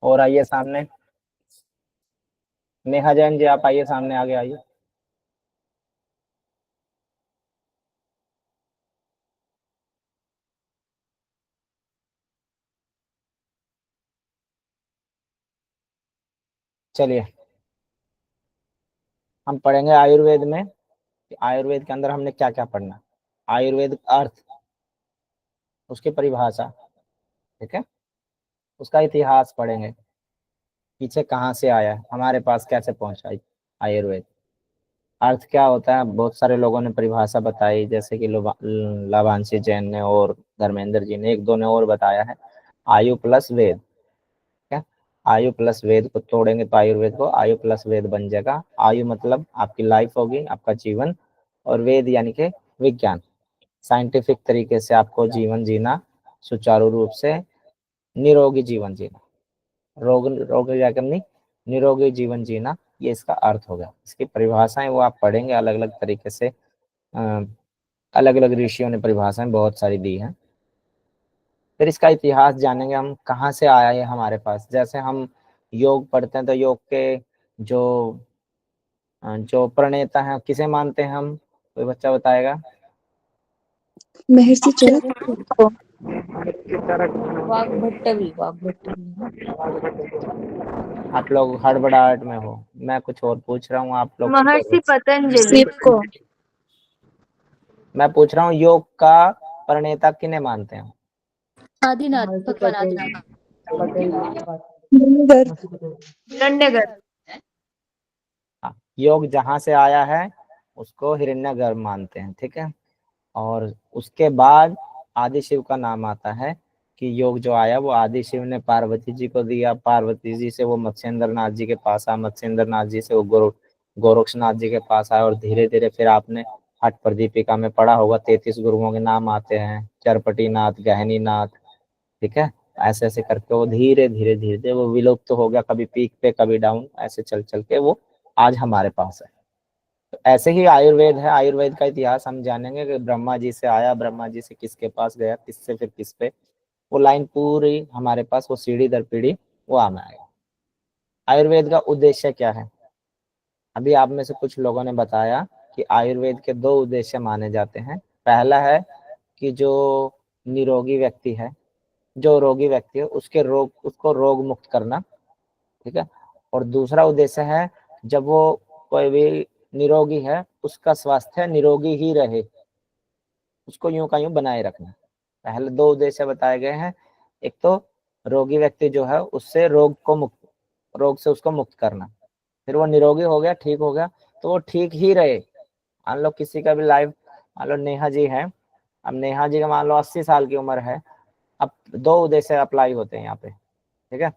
और आइए सामने, नेहा जैन जी, आप आइए सामने, आगे आइए। चलिए, हम पढ़ेंगे आयुर्वेद में। आयुर्वेद के अंदर हमने क्या क्या पढ़ना। आयुर्वेद अर्थ, उसकी परिभाषा, ठीक है, उसका इतिहास पढ़ेंगे, पीछे कहाँ से आया, हमारे पास कैसे पहुंचा आयुर्वेद। अर्थ क्या होता है, बहुत सारे लोगों ने परिभाषा बताई, जैसे कि लाभांशी जैन ने और धर्मेंद्र जी ने, एक दो ने और बताया है। आयु प्लस वेद, क्या, आयु प्लस वेद को तोड़ेंगे तो आयुर्वेद को आयु प्लस वेद बन जाएगा। आयु मतलब आपकी लाइफ होगी, आपका जीवन, और वेद यानी कि विज्ञान, साइंटिफिक तरीके से आपको जीवन जीना, सुचारू रूप से निरोगी जीवन जीना, रोग रोग क्या करनी, निरोगी जीवन जीना, ये इसका अर्थ होगा। इसकी परिभाषाएं वो आप पढ़ेंगे अलग अलग तरीके से, अलग अलग ऋषियों ने परिभाषाएं बहुत सारी दी हैं। फिर इसका इतिहास जानेंगे हम, कहाँ से आया है हमारे पास। जैसे हम योग पढ़ते हैं तो योग के जो जो प्रणेता हैं किसे मानते हैं हम, कोई बच्चा बताएगा। महर्षि चरक को। वाग्भट्टवी, वाग्भट्टवी। आप लोग हड़बड़ाहट में हो, मैं कुछ और पूछ रहा हूँ, आप लोग महर्षि पतंजलि। शिव को। मैं पूछ रहा हूँ योग का प्रणेता किन्हें मानते हैं। आदिनाथ, भगवान आदिनाथ। हिरण्यगर। हाँ, योग जहां से आया है उसको हिरण्यगर्भ मानते हैं, ठीक है। और उसके बाद आदि शिव का नाम आता है, कि योग जो आया वो आदि शिव ने पार्वती जी को दिया, पार्वती जी से वो मत्स्येंद्र नाथ जी के पास आया, मत्स्येंद्र नाथ जी से वो गोरक्षनाथ जी के पास आया, और धीरे धीरे फिर आपने हठ प्रदीपिका में पढ़ा होगा 33 गुरुओं के नाम आते हैं, चरपटी नाथ, गहनी नाथ, ठीक है। ऐसे ऐसे करके वो धीरे धीरे धीरे धीरे वो विलुप्त तो हो गया, कभी पीक पे कभी डाउन, ऐसे चल चल के वो आज हमारे पास है। तो ऐसे ही आयुर्वेद है, आयुर्वेद का इतिहास हम जानेंगे कि ब्रह्मा जी से आया, ब्रह्मा जी से किसके पास गया, किससे फिर किस पे, वो लाइन पूरी हमारे पास, वो सीढ़ी दर पीढ़ी वो आना आएगा। आयुर्वेद का उद्देश्य क्या है, अभी आप में से कुछ लोगों ने बताया कि आयुर्वेद के दो उद्देश्य माने जाते हैं। पहला है कि जो निरोगी व्यक्ति है, जो रोगी व्यक्ति है उसके रोग, उसको रोग मुक्त करना, ठीक है। और दूसरा उद्देश्य है जब वो कोई भी निरोगी है उसका स्वास्थ्य निरोगी ही रहे, उसको यूं का यूं बनाए रखना। पहले दो उद्देश्य बताए गए हैं, एक तो रोगी व्यक्ति जो है उससे रोग को मुक्त, रोग से उसको मुक्त करना, फिर वो निरोगी हो गया, ठीक हो गया, तो वो ठीक ही रहे। मान लो किसी का भी लाइफ, मान लो नेहा जी है, अब नेहा जी का मान लो 80 साल की उम्र है, अब दो उद्देश्य अप्लाई होते हैं यहाँ पे, ठीक है,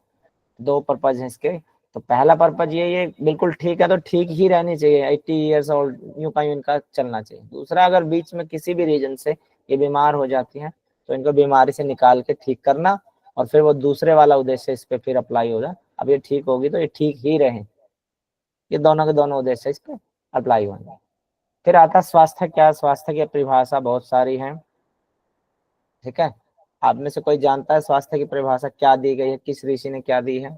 दो पर्पज है इसके। तो पहला पर्पज ये बिल्कुल ठीक है तो ठीक ही रहनी चाहिए, 80 ईयर्स ओल्ड यूं का यूं इनका चलना चाहिए। दूसरा, अगर बीच में किसी भी रीजन से ये बीमार हो जाती हैं तो इनको बीमारी से निकाल के ठीक करना, और फिर वो दूसरे वाला उद्देश्य इस पे फिर अप्लाई हो जाए, अब ये ठीक होगी तो ये ठीक ही रहे, ये दोनों के दोनों उद्देश्य इस पे अप्लाई होंगे। फिर आता स्वास्थ्य, क्या स्वास्थ्य की परिभाषा बहुत सारी है, ठीक है। आप में से कोई जानता है स्वास्थ्य की परिभाषा क्या दी गई है, किस ऋषि ने क्या दी है,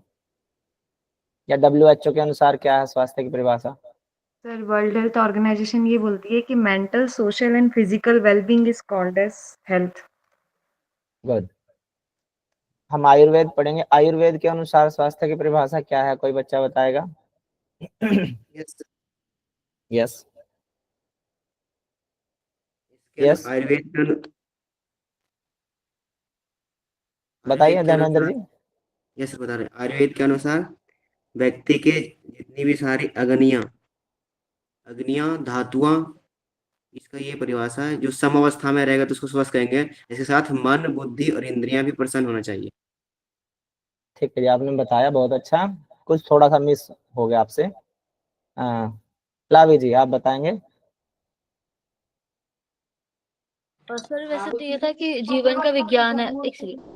या WHO के अनुसार क्या है स्वास्थ्य की परिभाषा। सर, वर्ल्ड हेल्थ ऑर्गेनाइजेशन ये बोलती है कि mental, social and physical wellbeing is called as health. Good. हम आयुर्वेद पढ़ेंगे, आयुर्वेद के अनुसार स्वास्थ्य की परिभाषा क्या है, कोई बच्चा बताएगा। यस। यस इसके यस, आयुर्वेद के बताइए आयुर्वेद के धर्मेंद्र अनुसार, जी। यस बता रहे हैं, आयुर्वेद के अनुसार व्यक्ति के जितनी भी सारी अग्नियां अग्नियां धातुआं, इसका ये परिभाषा है, जो सम अवस्था में रहेगा तो उसको स्वस्थ कहेंगे। इसके साथ मन, बुद्धि और इंद्रियां भी प्रसन्न होना चाहिए। ठीक है जी, आपने बताया बहुत अच्छा, कुछ थोड़ा सा मिस हो गया आपसे। लावी जी आप बताएंगे। और सर वैसे तो ये था कि जीवन का विज्ञान है, एक सेकंड।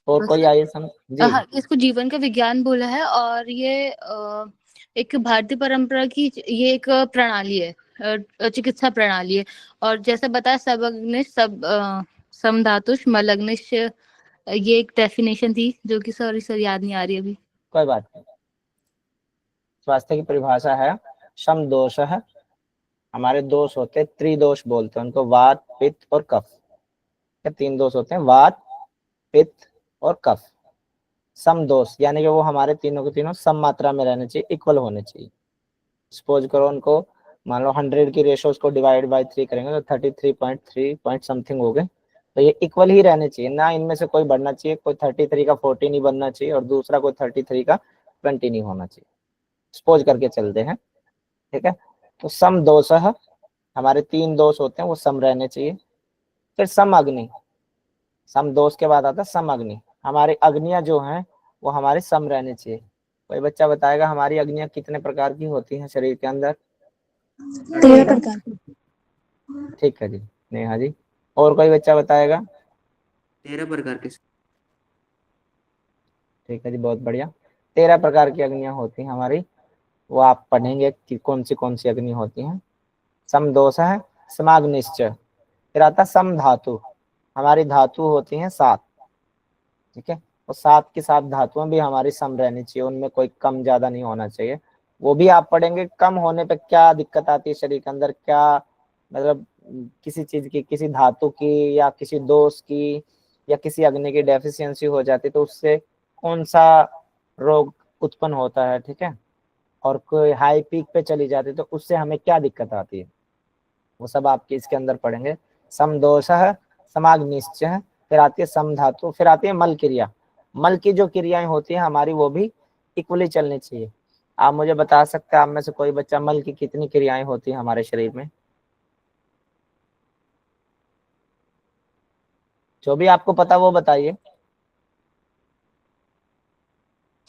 और कोई सर, आइए सम जी। हाँ, इसको जीवन का विज्ञान बोला है, और ये एक भारतीय परंपरा की ये एक प्रणाली है। चिकित्सा प्रणाली है। और जैसे बताया सबअग्निश सब समधातुष मलग्निश, ये एक डेफिनेशन थी जो कि सॉरी सर याद नहीं आ रही अभी। कोई बात नहीं। स्वास्थ्य की परिभाषा है सम दोष है। हमारे दोष होते हैं, त्रिदोष बोलते हैं उनको, वात पित्त और कफ। 3 दोष होते हैं, वात पित्त और कफ। सम दोष यानी कि वो हमारे तीनों के तीनों सम मात्रा में रहने चाहिए, इक्वल होने चाहिए। सपोज करो उनको, मान लो 100 की रेशो उसको डिवाइड बाय 3 करेंगे तो 33.3 पॉइंट समथिंग हो गए। तो ये इक्वल ही रहने चाहिए ना, इनमें से कोई बढ़ना चाहिए, कोई 33 का 40 नहीं बनना चाहिए और दूसरा कोई 33 का 20 नहीं होना चाहिए। सपोज करके चलते हैं, ठीक है। तो सम दोष है, हमारे 3 दोष होते हैं वो सम रहने चाहिए। फिर सम अग्नि, सम दोष के बाद आता है सम अग्नि। हमारी अग्नियां जो हैं वो हमारे सम रहने चाहिए। कोई बच्चा बताएगा हमारी अग्नियां कितने प्रकार की होती हैं शरीर के अंदर? 13 प्रकार की। ठीक है जी नेहा जी। और कोई बच्चा बताएगा? 13 प्रकार के। ठीक है जी, बहुत बढ़िया। 13 प्रकार की अग्नियां होती हैं हमारी, वो आप पढ़ेंगे कि कौन सी अग्नि होती हैं। सम दोष है, समाग्निश्च। फिर आता सम धातु, हमारी धातु होती हैं 7, ठीक है। और 7 की 7 धातुएं भी हमारी सम रहनी चाहिए, उनमें कोई कम ज्यादा नहीं होना चाहिए। वो भी आप पढ़ेंगे कम होने पे क्या दिक्कत आती है शरीर के अंदर, क्या मतलब किसी चीज की, किसी धातु की या किसी दोष की या किसी अग्नि की डेफिशिएंसी हो जाती तो उससे कौन सा रोग उत्पन्न होता है, ठीक है। और कोई हाई पीक पे चली जाती तो उससे हमें क्या दिक्कत आती है, वो सब आपके इसके अंदर पढ़ेंगे। सम दोष है, समाग्निश्च है, फिर आती है सम धातु, फिर आती है मल क्रिया। मल की जो क्रियाएं होती हैं हमारी वो भी इक्वली चलनी चाहिए। आप मुझे बता सकते हैं आप में से कोई बच्चा मल की कितनी क्रियाएं होती हैं हमारे शरीर में? जो भी आपको पता वो बताइए।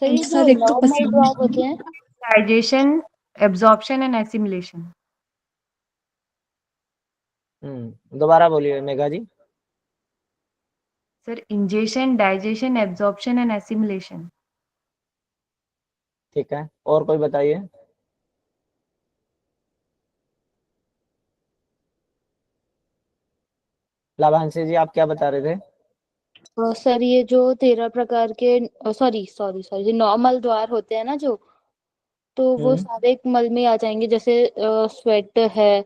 सर ये सर जो एक तो नॉर्मल पसीना। ड्रॉप होते हैं, डाइजेशन, एब्जॉर्प्शन एंड एसिमिलेशन। दोबारा बोलिए Megha ji. Sir ingestion, digestion, absorption and assimilation. ठीक है, और कोई बताइए। लाभांशी जी आप क्या बता रहे थे? सर ये जो 13 प्रकार के, सॉरी सॉरी सॉरी, जो नॉर्मल द्वार होते हैं ना जो, तो वो हम्म सारे एक मल में आ जाएंगे। जैसे स्वेट है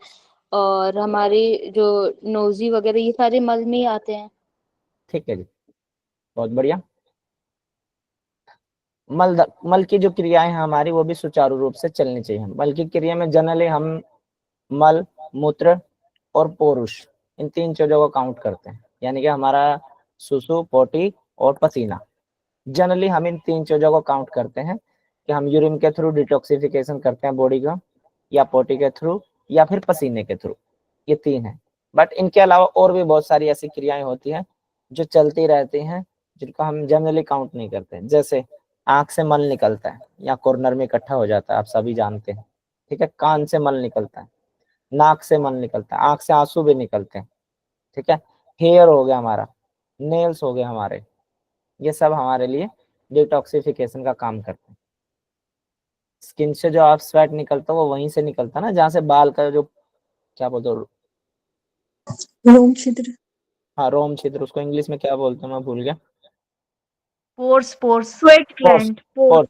और हमारी जो नोजी वगैरह, ये सारे मल में ही आते हैं। ठीक है जी, बहुत बढ़िया। मल की जो क्रियाएं हैं हमारी वो भी सुचारू रूप से चलनी चाहिए। मल की क्रिया में जनरली हम मल, मूत्र और पौरुष, इन 3 चीजों को काउंट करते हैं। यानी कि हमारा सुसु, पोटी और पसीना, जनरली हम इन 3 चीजों को काउंट करते हैं कि हम यूरिन के थ्रू डिटॉक्सिफिकेशन करते हैं बॉडी का, या पोटी के थ्रू, या फिर पसीने के थ्रू। ये 3 है। बट इनके अलावा और भी बहुत सारी ऐसी क्रियाएं होती हैं जो चलती रहती हैं, जिनको हम जनरली काउंट नहीं करते। जैसे आंख से मल निकलता है या कॉर्नर में इकट्ठा हो जाता है, आप सभी जानते हैं, ठीक है। कान से मल निकलता है, नाक से मल निकलता है, आंख से आंसू भी निकलते हैं, ठीक है। हेयर हो गया हमारा, नेल्स हो गए हमारे, ये सब हमारे लिए डिटॉक्सिफिकेशन का काम करते हैं। स्किन से जो आप स्वेट निकलता है वो वहीं से निकलता है ना जहाँ से बाल का जो, क्या बोलते हो, रोम छिद्र। हाँ रोम छिद्र, उसको इंग्लिश में क्या बोलते हैं मैं भूल गया। Pores, pores. Sweat pores, gland, pores. Pores,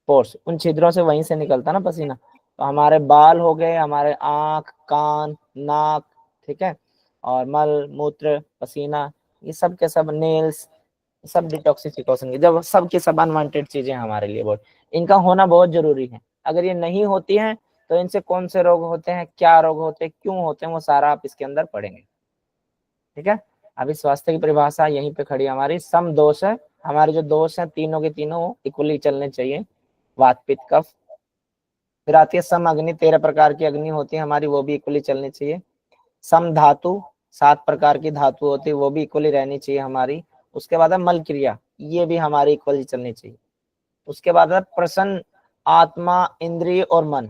pores, उन छिद्रों से वहीं से निकलता ना पसीना। तो हमारे बाल हो गए, हमारे आंख, कान, नाक, ठीक है। और मल, मूत्र, पसीना, ये सब के सब, नेल्स, सब डिटॉक्सिफिकेशन की, जब सब की सब अनवांटेड चीजें हैं हमारे लिए, बहुत इनका होना बहुत जरूरी है। अगर ये नहीं होती हैं तो इनसे कौन से रोग होते हैं, क्या रोग होते हैं, क्यों होते हैं, वो सारा आप इसके अंदर पढ़ेंगे, ठीक है। अभी स्वास्थ्य की परिभाषा यहीं पे खड़ी है हमारी। सम दोष है, हमारे जो दोष हैं तीनों के तीनों इक्वली चलने चाहिए, वात पित्त कफ। फिर आती है सम अग्नि, 13 प्रकार की अग्नि होती है हमारी, वो भी इक्वली चलनी चाहिए। सम धातु, 7 प्रकार की धातु होती है, वो भी इक्वली रहनी चाहिए हमारी। उसके बाद है मल क्रिया, ये भी हमारी इक्वली चलनी चाहिए। उसके बाद है प्रसन्न आत्मा, इंद्रिय और मन।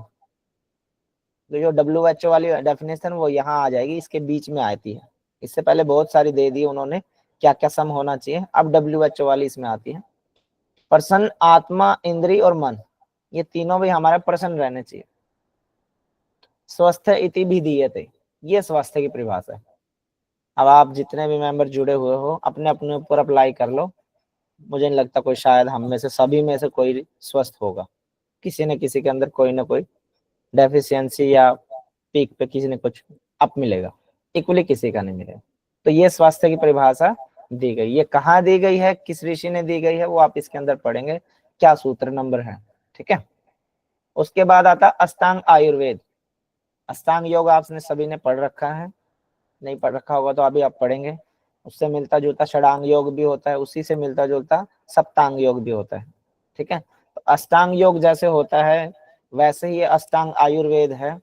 तो जो WHO वाली डेफिनेशन वो यहाँ आ जाएगी, इसके बीच में आती है। इससे पहले बहुत सारी दे दी उन्होंने, क्या क्या सम होना चाहिए, अब WHO वाली इसमें आती है। प्रसन्न आत्मा, इंद्रिय और मन, ये तीनों भी हमारे प्रसन्न रहने चाहिए। स्वस्थ इति भी दीयते, ये स्वास्थ्य की परिभाषा है। अब आप जितने भी मेंबर जुड़े हुए हो अपने अपने ऊपर अप्लाई कर लो, मुझे नहीं लगता कोई, शायद हम में से सभी में से कोई स्वस्थ होगा, किसी न किसी के अंदर कोई ना कोई डेफिशिएंसी या पीक पे किसी ने कुछ अप मिलेगा, इक्वली किसी का नहीं मिलेगा। तो ये स्वास्थ्य की परिभाषा दी गई, ये कहाँ दी गई है, किस ऋषि ने दी गई है, वो आप इसके अंदर पढ़ेंगे, क्या सूत्र नंबर है, ठीक है। उसके बाद आता अष्टांग आयुर्वेद। अष्टांग योग आपने सभी ने पढ़ रखा है, नहीं पढ़ रखा होगा तो अभी आप पढ़ेंगे। उससे मिलता जुलता षडांग योग भी होता है, उसी से मिलता जुलता सप्तांग योग भी होता है, ठीक है। तो अष्टांग योग जैसे होता है वैसे ही अष्टांग आयुर्वेद है।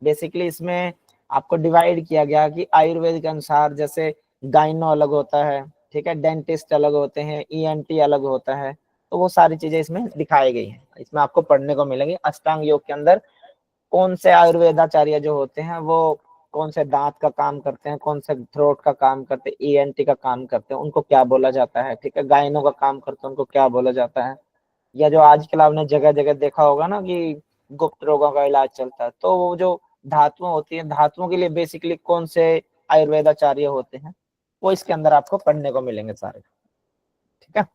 बेसिकली इसमें आपको डिवाइड किया गया कि आयुर्वेद के अनुसार जैसे गाइनो अलग होता है, ठीक है, डेंटिस्ट अलग होते हैं, ईएनटी अलग होता है, तो वो सारी चीजें इसमें दिखाई गई हैं, इसमें आपको पढ़ने को मिलेंगी। अष्टांग योग के अंदर कौन से आयुर्वेदाचार्य जो होते हैं वो कौन से दांत का काम करते हैं, कौन से थ्रोट का काम करते हैं, ईएनटी का काम करते हैं, उनको क्या बोला जाता है, ठीक है, गायनों का काम करते हैं उनको क्या बोला जाता है। या जो आजकल आपने जगह जगह देखा होगा ना कि गुप्त रोगों का इलाज चलता है, तो वो जो धातुएं होती है, धातुओं के लिए बेसिकली कौन से आयुर्वेदाचार्य होते हैं, वो इसके अंदर आपको पढ़ने को मिलेंगे सारे, ठीक है।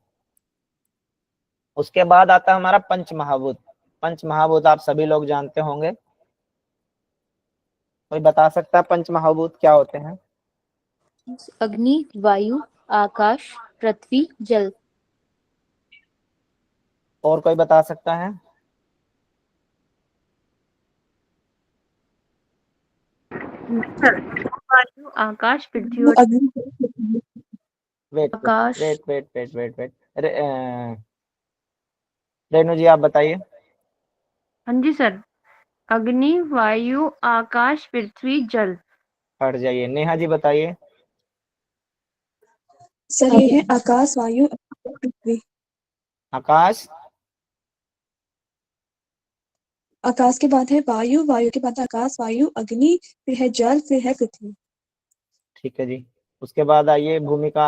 उसके बाद आता है हमारा पंच महाभूत। पंच महाभूत आप सभी लोग जानते होंगे, कोई बता सकता है पंच महाभूत क्या होते हैं? अग्नि, वायु, आकाश, पृथ्वी, जल। और कोई बता सकता है? वायु, आकाश, पृथ्वी वो और अग्नि वेट आकाश। Wait wait wait wait wait Renu ji आप बताइए। हाँ जी सर, अग्नि, वायु, आकाश, पृथ्वी, जल। हट जाइए, नेहा जी बताइए। सर ये है आकाश वायु पृथ्वी। आकाश, आकाश के बाद है वायु, वायु के बाद आकाश, वायु, अग्नि, फिर है जल, फिर है पृथ्वी। ठीक है जी। उसके बाद आइए भूमिका।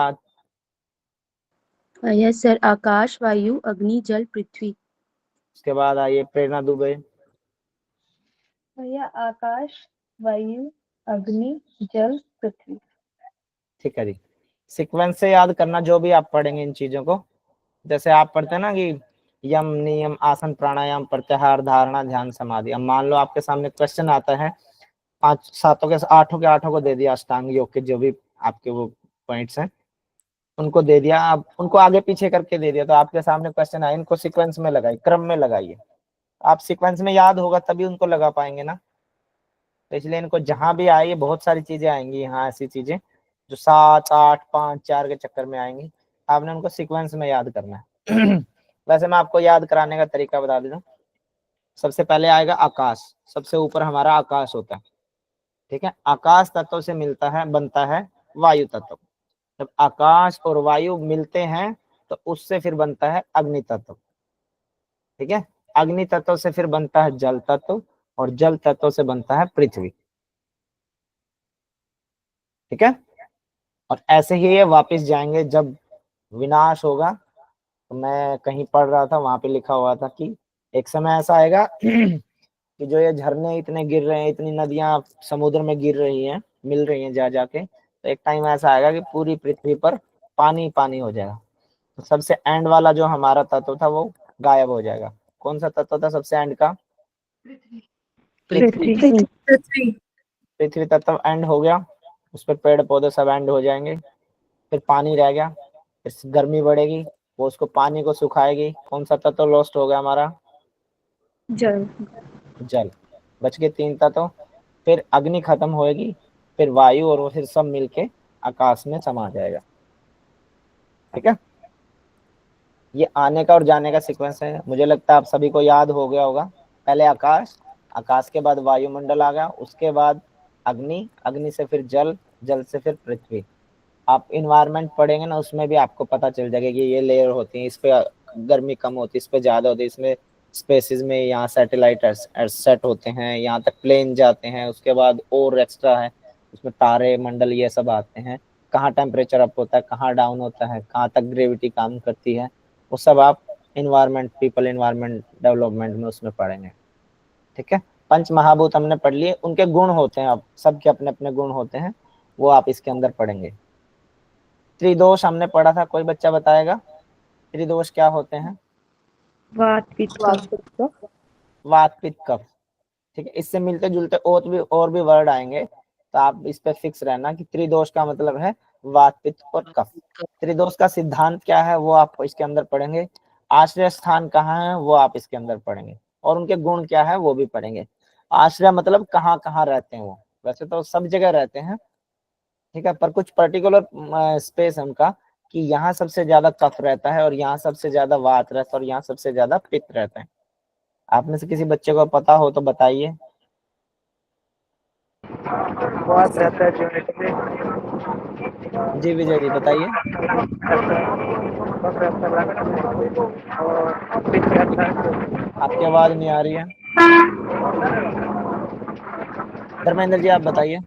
यस सर, आकाश, वायु, अग्नि, जल, पृथ्वी। उसके बाद आइए प्रेरणा दुबे। भैया आकाश, वायु, अग्नि, जल, पृथ्वी। ठीक है जी। सीक्वेंस से याद करना जो भी आप पढ़ेंगे इन चीजों को, जैसे आप पढ़ते हैं ना कि यम नियम आसन प्राणायाम प्रत्याहार धारणा ध्यान समाधि। अब मान लो आपके सामने क्वेश्चन आता है, पांच सातों के आठों को दे दिया अष्टांग योग के जो भी आपके वो पॉइंट्स हैं उनको दे दिया, आप उनको आगे पीछे करके दे दिया, तो आपके सामने क्वेश्चन आए, इनको सीक्वेंस में लगाइए, क्रम में लगाइए। आप सीक्वेंस में याद होगा तभी उनको लगा पाएंगे ना, तो इसलिए इनको जहां भी आए, बहुत सारी चीजें आएंगी यहाँ, ऐसी चीजें जो 7 8 5 4 के चक्कर में आएंगी, आपने उनको सीक्वेंस में याद करना है। वैसे मैं आपको याद कराने का तरीका बता देता हूँ। सबसे पहले आएगा आकाश, सबसे ऊपर हमारा आकाश होता है, ठीक है। आकाश तत्व से मिलता है बनता है वायु तत्व। जब आकाश और वायु मिलते हैं तो उससे फिर बनता है अग्नि तत्व, ठीक है। अग्नि तत्व से फिर बनता है जल तत्व, और जल तत्व से बनता है पृथ्वी, ठीक है। और ऐसे ही ये वापस जाएंगे, जब विनाश होगा, तो मैं कहीं पढ़ रहा था वहां पे लिखा हुआ था कि एक समय ऐसा आएगा कि जो ये झरने इतने गिर रहे हैं, इतनी नदियां समुद्र में गिर रही हैं, मिल रही हैं जा जाके, तो एक टाइम ऐसा आएगा कि पूरी पृथ्वी पर पानी पानी हो जाएगा। तो सबसे एंड वाला जो हमारा तत्व था वो गायब हो जाएगा। कौन सा तत्व था सबसे एंड का? पृथ्वी। पृथ्वी। पृथ्वी तत्व एंड हो गया, उस पर पेड़ पौधे सब एंड हो जाएंगे, फिर पानी रह गया, फिर गर्मी बढ़ेगी, वो उसको पानी को सुखाएगी। कौन सा तत्व लॉस्ट हो गया हमारा? जल। जल। बच गए 3 तत्व। फिर अग्नि खत्म होएगी, फिर वायु, और वो फिर सब मिलके आकाश में समा जाएगा, ठीक है। ये आने का और जाने का सीक्वेंस है, मुझे लगता है आप सभी को याद हो गया होगा। पहले आकाश, आकाश के बाद वायुमंडल आ गया, उसके बाद अग्नि, अग्नि से फिर जल, जल से फिर पृथ्वी। आप इन्वायरमेंट पढ़ेंगे ना, उसमें भी आपको पता चल जाएगा कि ये लेयर होती है, इस पे गर्मी कम होती है, इस पे ज्यादा होती है, इसमें स्पेसिस में यहाँ सैटेलाइट सेट होते हैं, यहाँ तक प्लेन जाते हैं, उसके बाद और एक्स्ट्रा है उसमें तारे मंडल ये सब आते हैं, कहाँ टेम्परेचर अप होता है, कहाँ डाउन होता है, कहाँ तक ग्रेविटी काम करती है, वो सब आप इन्वायरमेंट पीपल इन्वायरमेंट डेवलपमेंट में उसमें पढ़ेंगे, ठीक है। पंच महाभूत हमने पढ़ लिए, उनके गुण होते हैं, अब सबके अपने अपने गुण होते हैं, वो आप इसके अंदर पढ़ेंगे। त्रिदोष हमने पढ़ा था, कोई बच्चा बताएगा त्रिदोष क्या होते हैं? वात पित्त कफ। वात पित्त कफ, ठीक है। इससे मिलते जुलते और भी वर्ड आएंगे, तो आप इस पे फिक्स रहना कि त्रिदोष का मतलब है वात पित्त और कफ। त्रिदोष का सिद्धांत क्या है वो आप इसके अंदर पढ़ेंगे। आश्रय स्थान कहाँ है वो आप इसके अंदर पढ़ेंगे, और उनके गुण क्या है वो भी पढ़ेंगे। आश्रय मतलब कहाँ कहाँ रहते हैं वो, वैसे तो सब जगह रहते हैं, ठीक है, पर कुछ पर्टिकुलर स्पेस है उनका, कि यहाँ सबसे ज्यादा कफ रहता है, और यहाँ सबसे ज्यादा वात रहता है, और यहाँ सबसे ज्यादा पित्त रहता है। आप में से किसी बच्चे को पता हो तो बताइए। वात रहता है यूनिट में, जी विजय जी बताइए। कफ रहता है लंग्स में, और पित्त रहता है। आपकी आवाज नहीं आ रही है। धर्मेंद्र जी आप बताइए।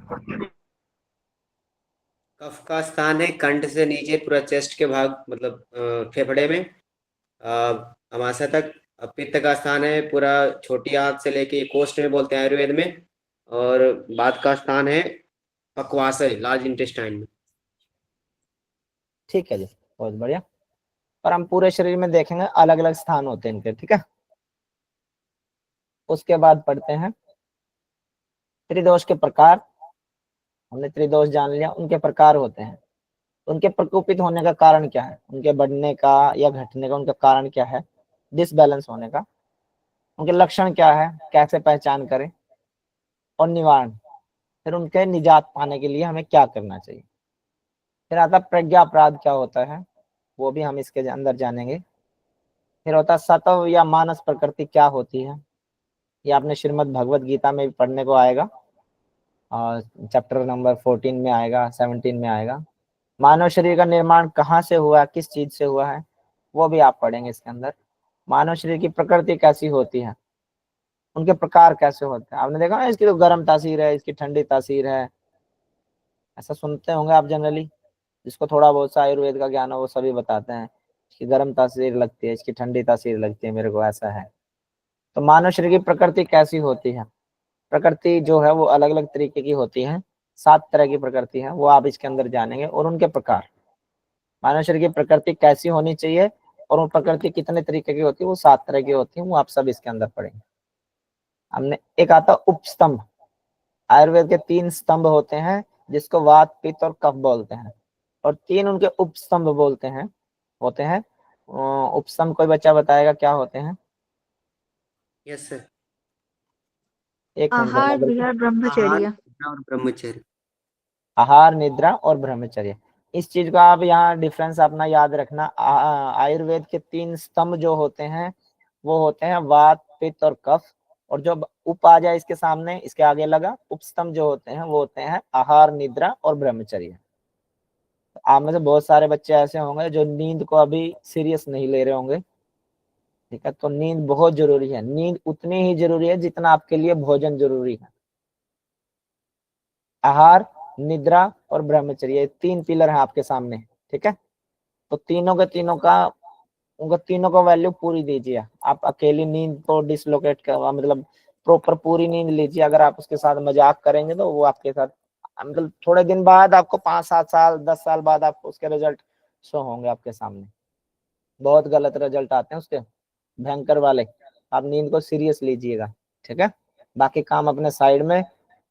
कफ का स्थान है कंठ से नीचे पूरा चेस्ट के भाग, मतलब फेफड़े में अमाशय तक। पित्त का स्थान है पूरा छोटी आंत से लेके कोष्ठ में बोलते हैं आयुर्वेद में। और वात का स्थान है पक्वाशय, लार्ज इंटेस्टाइन में। ठीक है जी, बहुत बढ़िया। और हम पूरे शरीर में देखेंगे अलग अलग स्थान होते हैं इनके, ठीक है। उसके बाद पढ़ते हैं त्रिदोष के प्रकार। हमने त्रिदोष जान लिया, उनके प्रकार होते हैं। उनके प्रकोपित होने का कारण क्या है, उनके बढ़ने का या घटने का उनका कारण क्या है, डिसबैलेंस होने का, उनके लक्षण क्या है, कैसे पहचान करें, और निवारण, फिर उनके निजात पाने के लिए हमें क्या करना चाहिए। फिर आता प्रज्ञा अपराध क्या होता है, वो भी हम इसके अंदर जानेंगे। फिर होता सत्व या मानस प्रकृति क्या होती है, ये आपने श्रीमद् भगवत गीता में भी पढ़ने को आएगा, और चैप्टर नंबर 14 में आएगा, 17 में आएगा। मानव शरीर का निर्माण कहाँ से हुआ, किस चीज से हुआ है, वो भी आप पढ़ेंगे इसके अंदर। मानव शरीर की प्रकृति कैसी होती है, उनके प्रकार कैसे होते हैं। आपने देखा ना, इसकी तो गर्म तासीर है, इसकी ठंडी तासीर है, ऐसा सुनते होंगे आप जनरली। जिसको थोड़ा बहुत सा आयुर्वेद का ज्ञान हो वो सभी बताते हैं, इसकी गर्म तासीर लगती है, इसकी ठंडी तासीर लगती है, मेरे को ऐसा है। तो मानव शरीर की प्रकृति कैसी होती है, प्रकृति जो है वो अलग अलग तरीके की होती है, 7 तरह की प्रकृति है, वो आप इसके अंदर जानेंगे। और उनके प्रकार, मानव शरीर की प्रकृति कैसी होनी चाहिए, और वो प्रकृति कितने तरीके की होती है, वो 7 तरह की होती है, वो आप सब इसके अंदर पढ़ेंगे। हमने एक आता उपस्तंभ, आयुर्वेद के 3 स्तंभ होते हैं, जिसको वात पित्त और कफ बोलते हैं, और 3 उनके उपस्तंभ बोलते हैं होते हैं। उपस्तंभ कोई बच्चा बताएगा क्या होते हैं? Yes sir. एक मिनट आहार बताइए। विहार आहार, ब्रह्मचर्य। निद्रा और ब्रह्मचर्य। आहार, निद्रा और ब्रह्मचर्य, इस चीज का आप यहाँ डिफरेंस अपना याद रखना। आयुर्वेद के 3 स्तंभ जो होते हैं वो होते हैं वात पित्त और कफ, और जो उप आ जाए इसके सामने, इसके आगे लगा, उपस्तंभ जो होते हैं वो होते हैं आहार, निद्रा और ब्रह्मचर्य। आप में से बहुत सारे बच्चे ऐसे होंगे जो नींद को अभी सीरियस नहीं ले रहे होंगे, ठीक है। तो नींद बहुत जरूरी है, नींद उतनी ही जरूरी है जितना आपके लिए भोजन जरूरी है। आहार, निद्रा और ब्रह्मचर्य, 3 पिलर हैं आपके सामने, ठीक है। तो तीनों के तीनों का, उनको तीनों को वैल्यू पूरी दीजिए। आप अकेली नींद को डिसलोकेट कर, मतलब प्रॉपर पूरी नींद लीजिए। अगर आप उसके साथ मजाक करेंगे तो वो आपके साथ, मतलब थोड़े दिन बाद आपको 5-7 साल 10 साल बाद आपको उसके रिजल्ट शो होंगे आपके सामने। बहुत गलत रिजल्ट आते हैं उसके, भयंकर वाले। आप नींद को सीरियस लीजिएगा, ठीक है। बाकी काम अपने साइड में,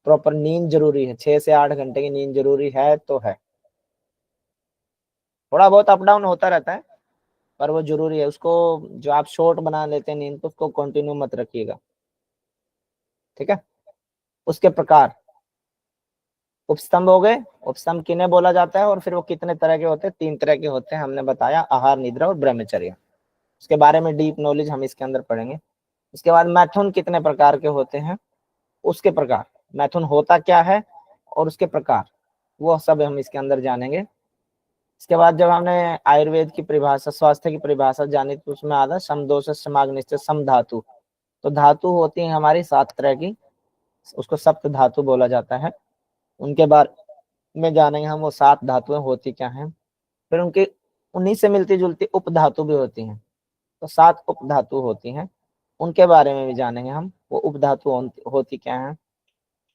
प्रॉपर नींद जरूरी है, 6 से 8 घंटे की नींद जरूरी है तो है। थोड़ा बहुत अप डाउन होता रहता है पर वो जरूरी है। उसको जो आप शॉर्ट बना लेते हैं नींद को, उसको कंटिन्यू मत रखिएगा, ठीक है। उसके प्रकार उपस्तंभ हो गए, उपस्तंभ किन्हें बोला जाता है, और फिर वो कितने तरह के होते हैं, 3 तरह के होते हैं, हमने बताया, आहार, निद्रा और ब्रह्मचर्य। उसके बारे में डीप नॉलेज हम इसके अंदर पढ़ेंगे। उसके बाद मैथुन कितने प्रकार के होते हैं, उसके प्रकार, मैथुन होता क्या है और उसके प्रकार, वो सब हम इसके अंदर जानेंगे। इसके बाद जब हमने आयुर्वेद की परिभाषा, स्वास्थ्य की परिभाषा जानी, तो उसमें आता समदोष समाग्निश्च सम धातु। तो धातु होती है हमारी 7 तरह की, उसको सप्त धातु बोला जाता है। उनके बारे में जानेंगे हम, वो 7 धातुएं होती क्या हैं। फिर उनकी उन्हीं से मिलती जुलती उप धातु भी होती हैं, तो 7 उप धातु होती हैं। उनके बारे में भी जानेंगे हम, वो उपधातु होती क्या है।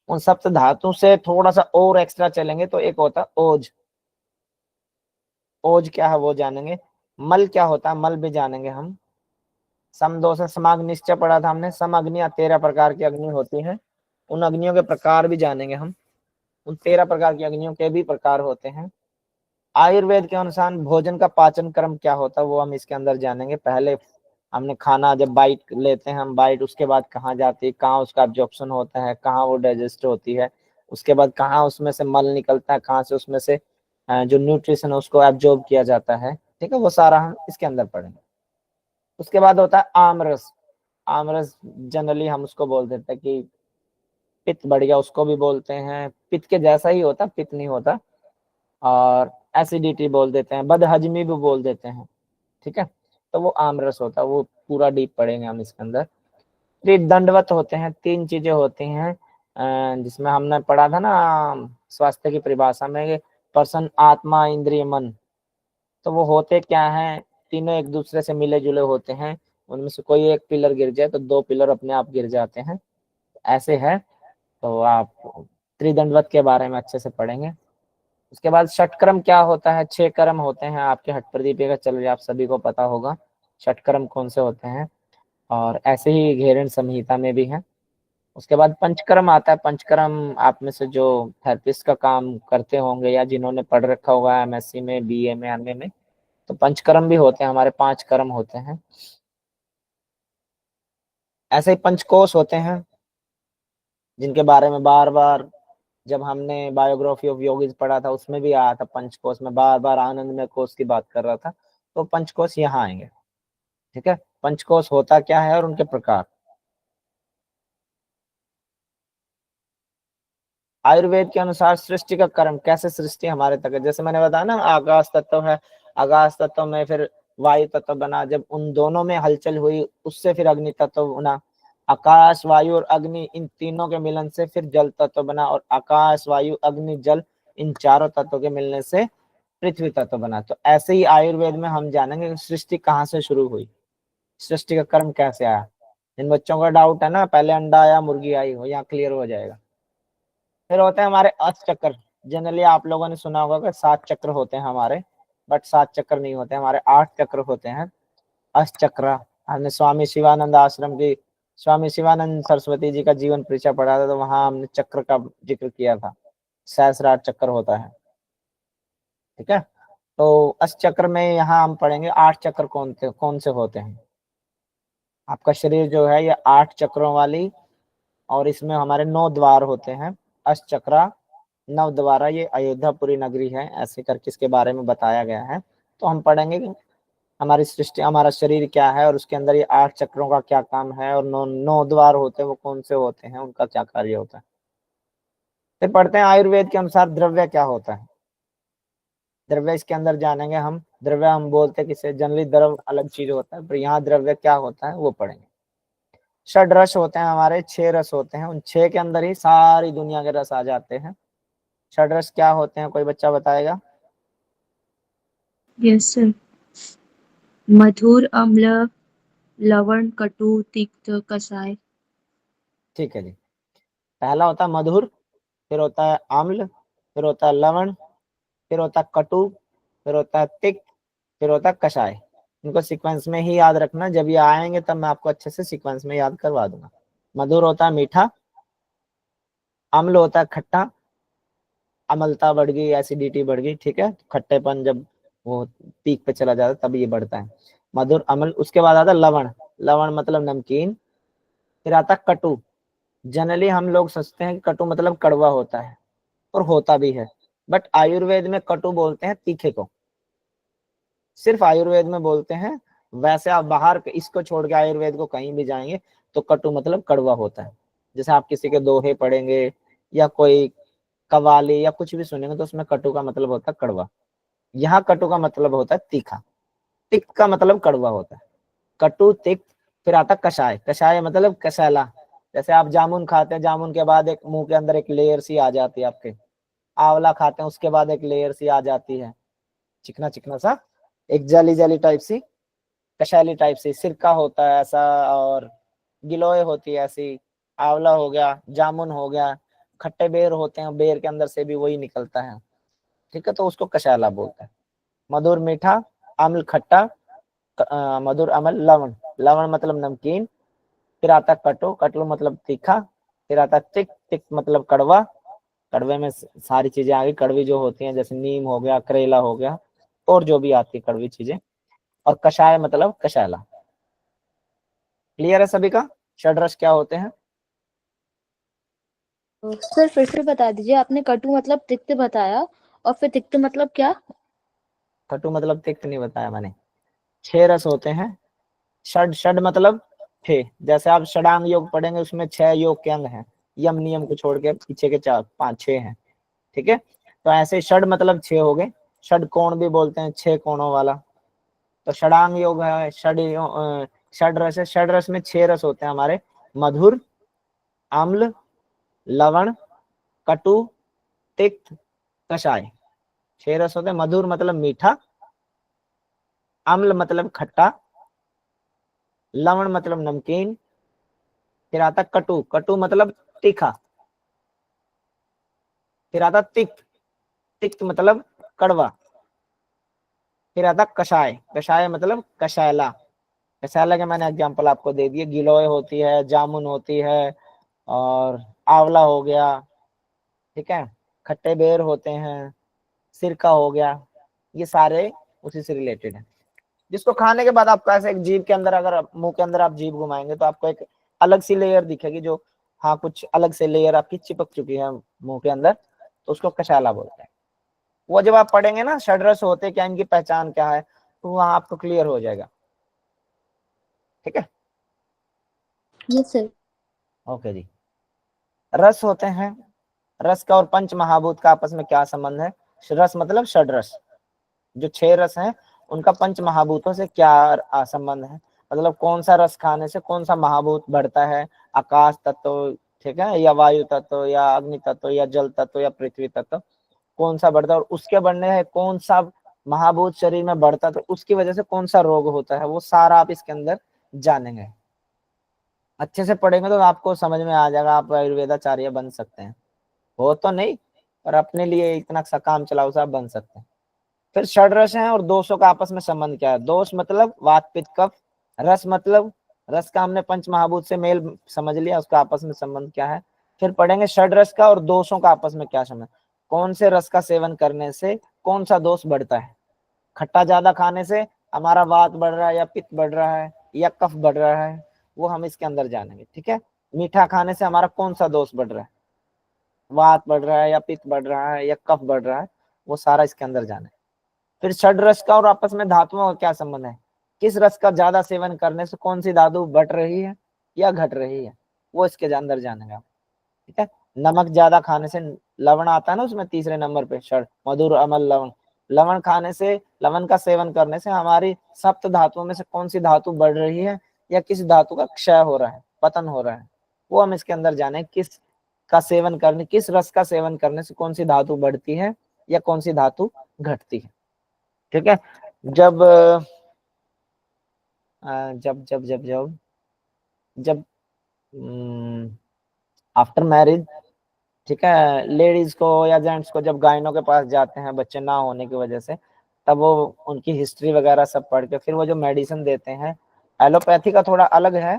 उन सप्त धातु से थोड़ा सा और एक्स्ट्रा चलेंगे तो एक होता है ओज। ओज क्या है वो जानेंगे। मल क्या होता है, मल भी जानेंगे हम। सम दो से समाग निश्चय पढ़ा था हमने। सम अग्नियां 13 प्रकार की अग्नि होती हैं, उन अग्नियों के प्रकार भी जानेंगे हम। उन 13 प्रकार की अग्नियों के भी प्रकार होते हैं। आयुर्वेद के अनुसार भोजन का पाचन क्रम क्या होता है वो हम इसके अंदर जानेंगे। पहले हमने खाना जब बाइट लेते हैं हम, बाइट उसके बाद कहाँ जाती है, कहाँ उसका एब्जॉर्प्शन होता है, कहाँ वो डाइजेस्ट होती है, उसके बाद कहाँ उसमें से मल निकलता है, कहाँ से उसमें से जो न्यूट्रिशन है उसको एब्जॉर्ब किया जाता है। ठीक है, वो सारा हम इसके अंदर पढ़ेंगे। उसके बाद होता है आमरस। आमरस जनरली हम उसको बोल देते हैं कि पित्त बढ़ गया, उसको भी बोलते हैं। पित्त के जैसा ही होता, पित्त नहीं होता। और एसिडिटी बोल देते हैं, बदहजमी भी बोल देते हैं। ठीक है, तो वो आमरस होता है, वो पूरा डीप पढ़ेंगे हम इसके अंदर। फिर दंडवत होते हैं, 3 चीजें होती हैं जिसमें हमने पढ़ा था ना स्वास्थ्य की परिभाषा में, पर्सन, आत्मा, इंद्रिय, मन। तो वो होते क्या हैं, तीनों एक दूसरे से मिले जुले होते हैं। उनमें से कोई एक पिलर गिर जाए तो 2 पिलर अपने आप गिर जाते हैं, ऐसे है। तो आप त्रिदंडवत के बारे में अच्छे से पढ़ेंगे। उसके बाद षटक्रम क्या होता है, 6 क्रम होते हैं आपके हट प्रदीपिका चल रही, आप सभी को पता होगा षटक्रम कौन से होते हैं। और ऐसे ही घेरण संहिता में भी है। उसके बाद पंचकर्म आता है। पंचकर्म आप में से जो थेरेपिस्ट का काम करते होंगे या जिन्होंने पढ़ रखा होगा एमएससी में, बीए में, एमए में, तो पंचकर्म भी होते हैं हमारे, 5 कर्म होते हैं। ऐसे ही पंचकोश होते हैं जिनके बारे में बार बार जब हमने बायोग्राफी ऑफ योगीज पढ़ा था उसमें भी आया था। पंचकोश में बार बार आनंदमय कोश की बात कर रहा था, तो पंचकोश यहाँ आएंगे। ठीक है, पंचकोश होता क्या है और उनके प्रकार। आयुर्वेद के अनुसार सृष्टि का कर्म, कैसे सृष्टि हमारे तक है, जैसे मैंने बताया ना आकाश तत्व है, आकाश तत्व में फिर वायु तत्व बना, जब उन दोनों में हलचल हुई उससे फिर अग्नि तत्व बना। आकाश, वायु और अग्नि, इन तीनों के मिलन से फिर जल तत्व बना, और आकाश, वायु, अग्नि, जल, इन चारों तत्वों के मिलने से पृथ्वी तत्व बना। तो ऐसे ही आयुर्वेद में हम जानेंगे सृष्टि कहाँ से शुरू हुई, सृष्टि का कर्म कैसे आया। जिन बच्चों का डाउट है ना, पहले अंडा आया मुर्गी आई, हो यहाँ क्लियर हो जाएगा। फिर होते हैं हमारे अष्टचक्र। जनरली आप लोगों ने सुना होगा कि 7 चक्र होते हैं हमारे, बट 7 चक्र नहीं होते हमारे, 8 चक्र होते हैं। अष्टचक्र, हमने स्वामी शिवानंद आश्रम की, स्वामी शिवानंद सरस्वती जी का जीवन परिचय पढ़ा था, तो वहां हमने चक्र का जिक्र किया था। सहस्रार चक्र होता है। ठीक है, तो अष्टचक्र में यहाँ हम पढ़ेंगे 8 चक्र कौन से होते हैं। आपका शरीर जो है ये 8 चक्रों वाली, और इसमें हमारे 9 द्वार होते हैं। अष्टचक्रा 9 द्वारा, ये अयोध्यापुरी नगरी है, ऐसे करके इसके बारे में बताया गया है। तो हम पढ़ेंगे कि हमारी सृष्टि, हमारा शरीर क्या है और उसके अंदर ये 8 चक्रों का क्या काम है, और 9 द्वार होते हैं वो कौन से होते हैं, उनका क्या कार्य होता है। फिर पढ़ते हैं आयुर्वेद के अनुसार द्रव्य क्या होता है। द्रव्य इसके अंदर जानेंगे हम। द्रव्य हम बोलते हैं किसे, जनरली द्रव अलग चीज होता है, पर यहाँ द्रव्य क्या होता है वो पढ़ेंगे। षड रस होते हैं हमारे, 6 रस होते हैं, उन 6 के अंदर ही सारी दुनिया के रस आ जाते हैं। षड रस क्या होते हैं, कोई बच्चा बताएगा। यस सर, मधुर, अम्ल, लवण, कटु, तिक्त, कसाय। ठीक है जी, पहला होता है मधुर, फिर होता है अम्ल, फिर होता है लवण, फिर होता है कटु, फिर होता है तिक्त, फिर होता है कषाय। इनको सीक्वेंस में ही याद रखना, जब ये आएंगे तब मैं आपको अच्छे से सीक्वेंस में याद करवा दूंगा। मधुर होता है मीठा, अम्ल होता है खट्टा, अम्लता बढ़ गई, एसिडिटी बढ़ गई, ठीक है, खट्टेपन जब वो पीक पे चला जाता है तब ये बढ़ता है, मधुर अम्ल। उसके बाद आता है लवण, लवण मतलब नमकीन। फिर आता है कटु। जनरली हम लोग सोचते हैं कि कटु मतलब कड़वा होता है, और होता भी है, बट आयुर्वेद में कटु बोलते हैं तीखे को, सिर्फ आयुर्वेद में बोलते हैं। वैसे आप बाहर इसको छोड़ के आयुर्वेद को कहीं भी जाएंगे तो कटु मतलब कड़वा होता है। जैसे आप किसी के दोहे पढ़ेंगे या कोई कवाली या कुछ भी सुनेंगे तो उसमें कटु का मतलब होता है कड़वा। यहाँ कटु का मतलब होता है तीखा, तिक्त का मतलब कड़वा होता है, कटु, तिक्त। फिर आता कषाय, कषाय मतलब कसैला। जैसे आप जामुन खाते हैं, जामुन के बाद एक मुंह के अंदर एक लेयर सी आ जाती है आपके। आंवला खाते हैं, उसके बाद एक लेयर सी आ जाती है, चिकना चिकना सा, एक जली जली टाइप सी, कशैली टाइप सी। सिरका होता है ऐसा, और गिलोय होती है ऐसी, आंवला हो गया, जामुन हो गया, खट्टे बेर होते हैं, बेर के अंदर से भी वही निकलता है, ठीक है, तो उसको कशाला बोलते हैं। मधुर मीठा, अम्ल खट्टा, मधुर अम्ल लवण, लवण मतलब नमकीन, फिर आता कटु, कटु मतलब तीखा, फिर आता तिक, तिक मतलब कड़वा, कड़वे में सारी चीजें आ गई, कड़वी जो होती हैं जैसे नीम हो गया, करेला हो गया, और जो भी आती है कड़वी चीजें, और कषाय मतलब कशाला। क्लियर है सभी का, षड्रस क्या होते हैं? तो सर फिर से बता दीजिए, आपने कटु मतलब तिक्त बताया, और फिर तिक्त मतलब क्या? कटु मतलब तिक्त नहीं बताया मैंने। 6 रस होते हैं, षड, षड मतलब 6, जैसे आप षडांग योग पढ़ेंगे उसमें 6 योग के अंग हैं, यम नियम को छोड़ के पीछे के 4 5 6 हैं, ठीक है। तो ऐसे षड मतलब 6 हो गए, षड कोण भी बोलते हैं, 6 कोणों वाला, तो षडांग योग है, षड रस है। षड रस में 6 रस होते हैं हमारे, मधुर, अम्ल, लवण, कटु, तिक्त, कषाय। 6 रस होते हैं। मधुर मतलब मीठा, अम्ल मतलब खट्टा, लवण मतलब नमकीन, फिर आता कटु, कटु मतलब तीखा, फिर आता तिक्त, तिक्त मतलब कड़वा, फिर आता कषाय, कषाय मतलब कषैला। कषैला के मैंने एग्जांपल आपको दे दिए, गिलोय होती है, जामुन होती है, और आंवला हो गया, ठीक है, खट्टे बेर होते हैं, सिरका हो गया, ये सारे उसी से रिलेटेड है। जिसको खाने के बाद आपको ऐसे एक जीभ के अंदर, अगर मुंह के अंदर आप जीभ घुमाएंगे तो आपको एक अलग सी लेयर दिखेगी, जो हाँ कुछ अलग से लेयर आपकी चिपक चुकी है मुंह के अंदर, तो उसको कशाला बोलते हैं। वो जब आप पढ़ेंगे ना षड्रस होते क्या, इनकी पहचान क्या है, तो वहां आपको क्लियर हो जाएगा, ठीक है। Yes sir. ओके जी। रस होते हैं, रस का और पंच महाभूत का आपस में क्या संबंध है? रस मतलब षड्रस, जो 6 रस हैं उनका पंच महाभूतों से क्या संबंध है, मतलब कौन सा रस खाने से कौन सा महाभूत बढ़ता है, आकाश तत्व, ठीक है, या वायु तत्व, या अग्नि तत्व, या जल तत्व, या पृथ्वी तत्व, कौन सा बढ़ता है, और उसके बढ़ने है कौन सा महाभूत शरीर में बढ़ता है, तो उसकी वजह से कौन सा रोग होता है, वो सारा आप इसके अंदर जानेंगे। अच्छे से पढ़ेंगे तो आपको समझ में आ जाएगा, आप आयुर्वेदाचार्य बन सकते हैं, हो तो नहीं पर अपने लिए इतना सा काम चलाओ साहब बन सकते हैं। फिर षड्रस हैं और दोषों का आपस में संबंध क्या है? दोष मतलब वात पित्त कफ, रस मतलब, रस का हमने पंच महाभूत से मेल समझ लिया, उसका आपस में संबंध क्या है। फिर पढ़ेंगे षड्रस का और दोषों का आपस में क्या संबंध, कौन से रस का सेवन करने से कौन सा दोष बढ़ता है। खट्टा ज्यादा खाने से हमारा वात बढ़ रहा है या पित्त बढ़ रहा है या कफ बढ़ रहा है, वो हम इसके अंदर जानेंगे, ठीक है। मीठा खाने से हमारा कौन सा दोष बढ़ रहा है, वात बढ़ रहा है या पित्त बढ़ रहा है या कफ बढ़ रहा है, वो सारा इसके अंदर जाने। फिर षड्रस का और आपस में धातुओं का क्या संबंध है, किस रस का ज्यादा सेवन करने से कौन सी धातु बढ़ रही है या घट रही है, वो इसके अंदर जानेगा, ठीक है। नमक ज्यादा खाने से, लवण आता है ना उसमें तीसरे नंबर पे, षड, मधुर अम्ल लवण, लवण खाने से, लवण का सेवन करने से हमारी सप्त धातुओं में से कौन सी धातु बढ़ रही है या किस धातु का क्षय हो रहा है, पतन हो रहा है, वो हम इसके अंदर जाने, किस का सेवन करने, किस रस का सेवन करने से कौन सी धातु बढ़ती है या कौन सी धातु घटती है, ठीक है। जब जब जब जब जब जब आफ्टर मैरिज, ठीक है, लेडीज को या जेंट्स को जब गायनों के पास जाते हैं बच्चे ना होने की वजह से, तब वो उनकी हिस्ट्री वगैरह सब पढ़ के फिर वो जो मेडिसिन देते हैं, एलोपैथी का थोड़ा अलग है,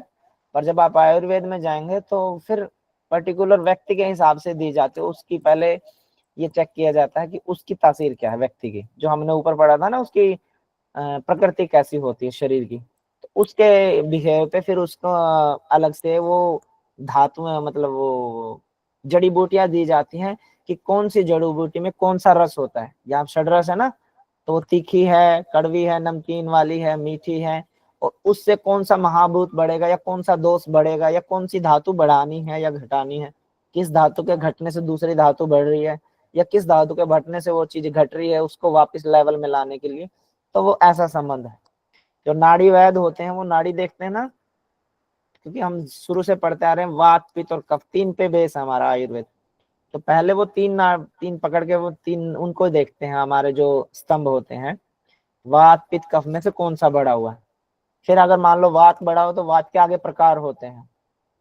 पर जब आप आयुर्वेद में जाएंगे तो फिर पर्टिकुलर व्यक्ति के हिसाब से दी जाती है। उसकी पहले ये चेक किया जाता है कि उसकी तासीर क्या है व्यक्ति की, जो हमने ऊपर पढ़ा था ना, उसकी प्रकृति कैसी होती है शरीर की, तो उसके बिहेव पे फिर उसको अलग से वो धातुएं, मतलब वो जड़ी बूटियां दी जाती हैं कि कौन सी जड़ी बूटी में कौन सा रस होता है। यहाँ षड्रस है ना, तो वो तीखी है, कड़वी है, नमकीन वाली है, मीठी है, और उससे कौन सा महाभूत बढ़ेगा या कौन सा दोष बढ़ेगा या कौन सी धातु बढ़ानी है या घटानी है, किस धातु के घटने से दूसरी धातु बढ़ रही है या किस धातु के घटने से वो चीज घट रही है, उसको वापस लेवल में लाने के लिए, तो वो ऐसा संबंध है। जो नाड़ी वैद होते हैं वो नाड़ी देखते हैं ना, क्योंकि हम शुरू से पढ़ते आ रहे हैं वात पित्त और कफ, 3 पे बेस है हमारा आयुर्वेद, तो पहले वो 3 पकड़ के वो 3 उनको देखते हैं, हमारे जो स्तंभ होते हैं, वात पित्त कफ में से कौन सा बढ़ा हुआ है। फिर अगर मान लो वात बढ़ा हो तो वात के आगे प्रकार होते हैं,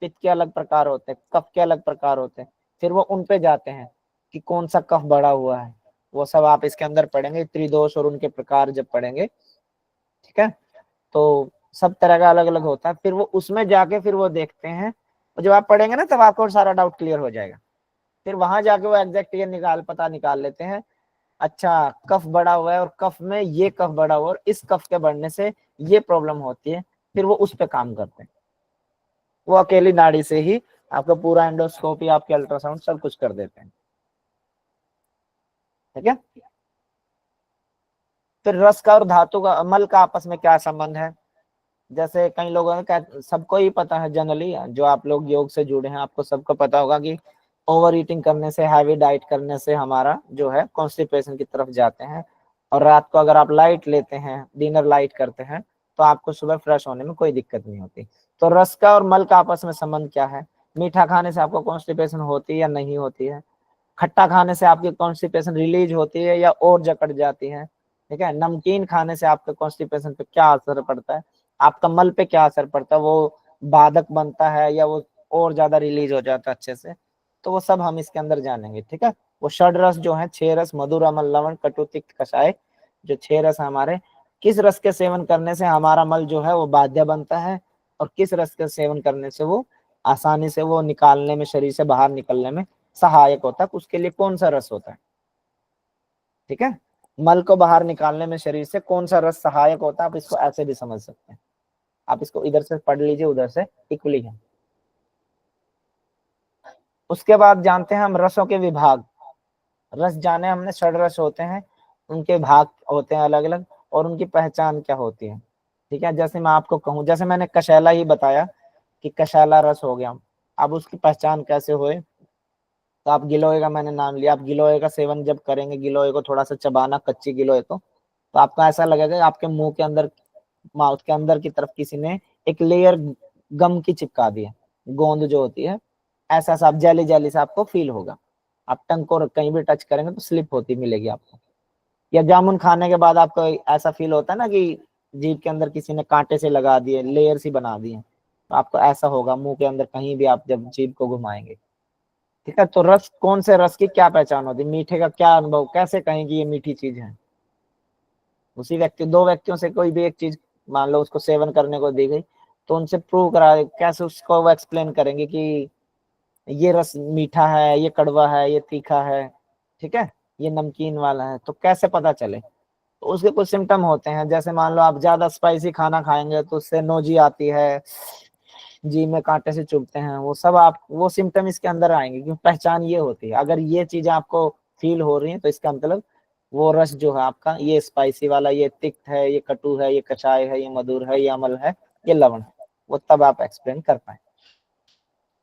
पित्त के अलग प्रकार होते हैं, कफ के अलग प्रकार होते हैं, फिर वो उन पे जाते हैं कि कौन सा कफ बढ़ा हुआ है, वो सब आप इसके अंदर पढ़ेंगे, त्रिदोष और उनके प्रकार जब पढ़ेंगे, ठीक है। तो सब तरह का अलग अलग होता है, फिर वो उसमें जाके फिर वो देखते हैं, और जब आप पढ़ेंगे ना तब आपको सारा डाउट क्लियर हो जाएगा। फिर वहां जाके वो एग्जैक्ट ये पता निकाल लेते हैं, अच्छा कफ बढ़ा हुआ है और कफ में ये कफ बढ़ा हुआ है और इस कफ के बढ़ने से ये प्रॉब्लम होती है, फिर वो उस पे काम करते हैं। वो अकेली नाड़ी से ही आपका पूरा एंडोस्कोपी, आपके अल्ट्रासाउंड सब कुछ कर देते हैं, ठीक है। फिर रस का और धातु का, मल का आपस में क्या संबंध है? जैसे कई लोगों ने, सबको ही पता है जनरली, जो आप लोग योग से जुड़े हैं आपको सबको पता होगा कि ओवर ईटिंग करने से, हैवी डाइट करने से हमारा जो है कॉन्स्टिपेशन की तरफ जाते हैं, और रात को अगर आप लाइट लेते हैं, डिनर लाइट करते हैं, तो आपको सुबह फ्रेश होने में कोई दिक्कत नहीं होती। तो रस का और मल का आपस में संबंध क्या है? मीठा खाने से आपको कॉन्स्टिपेशन होती है या नहीं होती है? खट्टा खाने से आपकी कॉन्स्टिपेशन रिलीज होती है या और जकड़ जाती है, ठीक है। नमकीन खाने से आपके कॉन्स्टिपेशन पे क्या असर पड़ता है, आपका मल पे क्या असर पड़ता है, वो बाधक बनता है या वो और ज्यादा रिलीज हो जाता है अच्छे से, तो वो सब हम इसके अंदर जानेंगे, ठीक है। वो षड रस जो है, 6 रस, मधुर, अम्ल, लवण, कटु, तिक्त, कषाय, जो 6 रस हमारे, किस रस के सेवन करने से हमारा मल जो है वो बाध्य बनता है, और किस रस के सेवन करने से वो आसानी से वो निकालने में, शरीर से बाहर निकलने में सहायक होता है, उसके लिए कौन सा रस होता है, ठीक है। मल को बाहर निकालने में शरीर से कौन सा रस सहायक होता है, आप इसको ऐसे भी समझ सकते हैं, आप इसको इधर से पढ़ लीजिए, उधर से इक्वली है। उसके बाद जानते हैं हम रसों के विभाग। रस जाने हमने, षड रस होते हैं, उनके भाग होते हैं अलग अलग, और उनकी पहचान क्या होती है, ठीक है। जैसे मैं आपको कहूँ, जैसे मैंने कशैला ही बताया कि कशैला रस हो गया, अब उसकी पहचान कैसे हुए, तो आप गिलोय का मैंने नाम लिया, आप गिलोय का सेवन जब करेंगे, गिलोय को थोड़ा सा चबाना, कच्ची गिलोय को, तो आपको ऐसा लगेगा कि आपके मुंह के अंदर, माउथ के अंदर की तरफ किसी ने एक लेयर गम की चिपका दी है, गोंद जो होती है, ऐसा सा जेली जेली सा आपको फील होगा। आप टंग को कहीं भी टच करेंगे तो स्लिप होती मिलेगी आपको। या जामुन खाने के बाद आपको ऐसा फील होता है ना कि जीभ के अंदर किसी ने कांटे से लगा दिए, लेयर सी बना दी है, तो आपको ऐसा होगा मुंह के अंदर कहीं भी आप जब जीभ को घुमाएंगे, ठीक है। तो रस, कौन से रस की क्या पहचान होती है, मीठे का क्या अनुभव, कैसे कहें कि ये मीठी चीज है? उसी व्यक्ति, 2 व्यक्तियों से कोई भी एक चीज मान लो उसको सेवन करने को दी गई, तो उनसे प्रूव करा, कैसे उसको वो एक्सप्लेन करेंगे कि ये रस मीठा है, ये कड़वा है, ये तीखा है, ठीक है, ये नमकीन वाला है, तो कैसे पता चले? तो उसके कुछ सिम्टम होते हैं, जैसे मान लो आप ज्यादा स्पाइसी खाना खाएंगे तो उससे नोजी आती है, जी में कांटे से चुभते हैं, वो सब आप, वो सिम्टम इसके अंदर आएंगे, क्योंकि पहचान ये होती है। अगर ये चीजें आपको फील हो रही है तो इसका मतलब वो रस जो है आपका, ये स्पाइसी वाला, ये तिक्त है, ये कटु है, ये कषाय है, ये मधुर है, ये अम्ल है, ये लवण है, वो तब आप एक्सप्लेन कर पाए।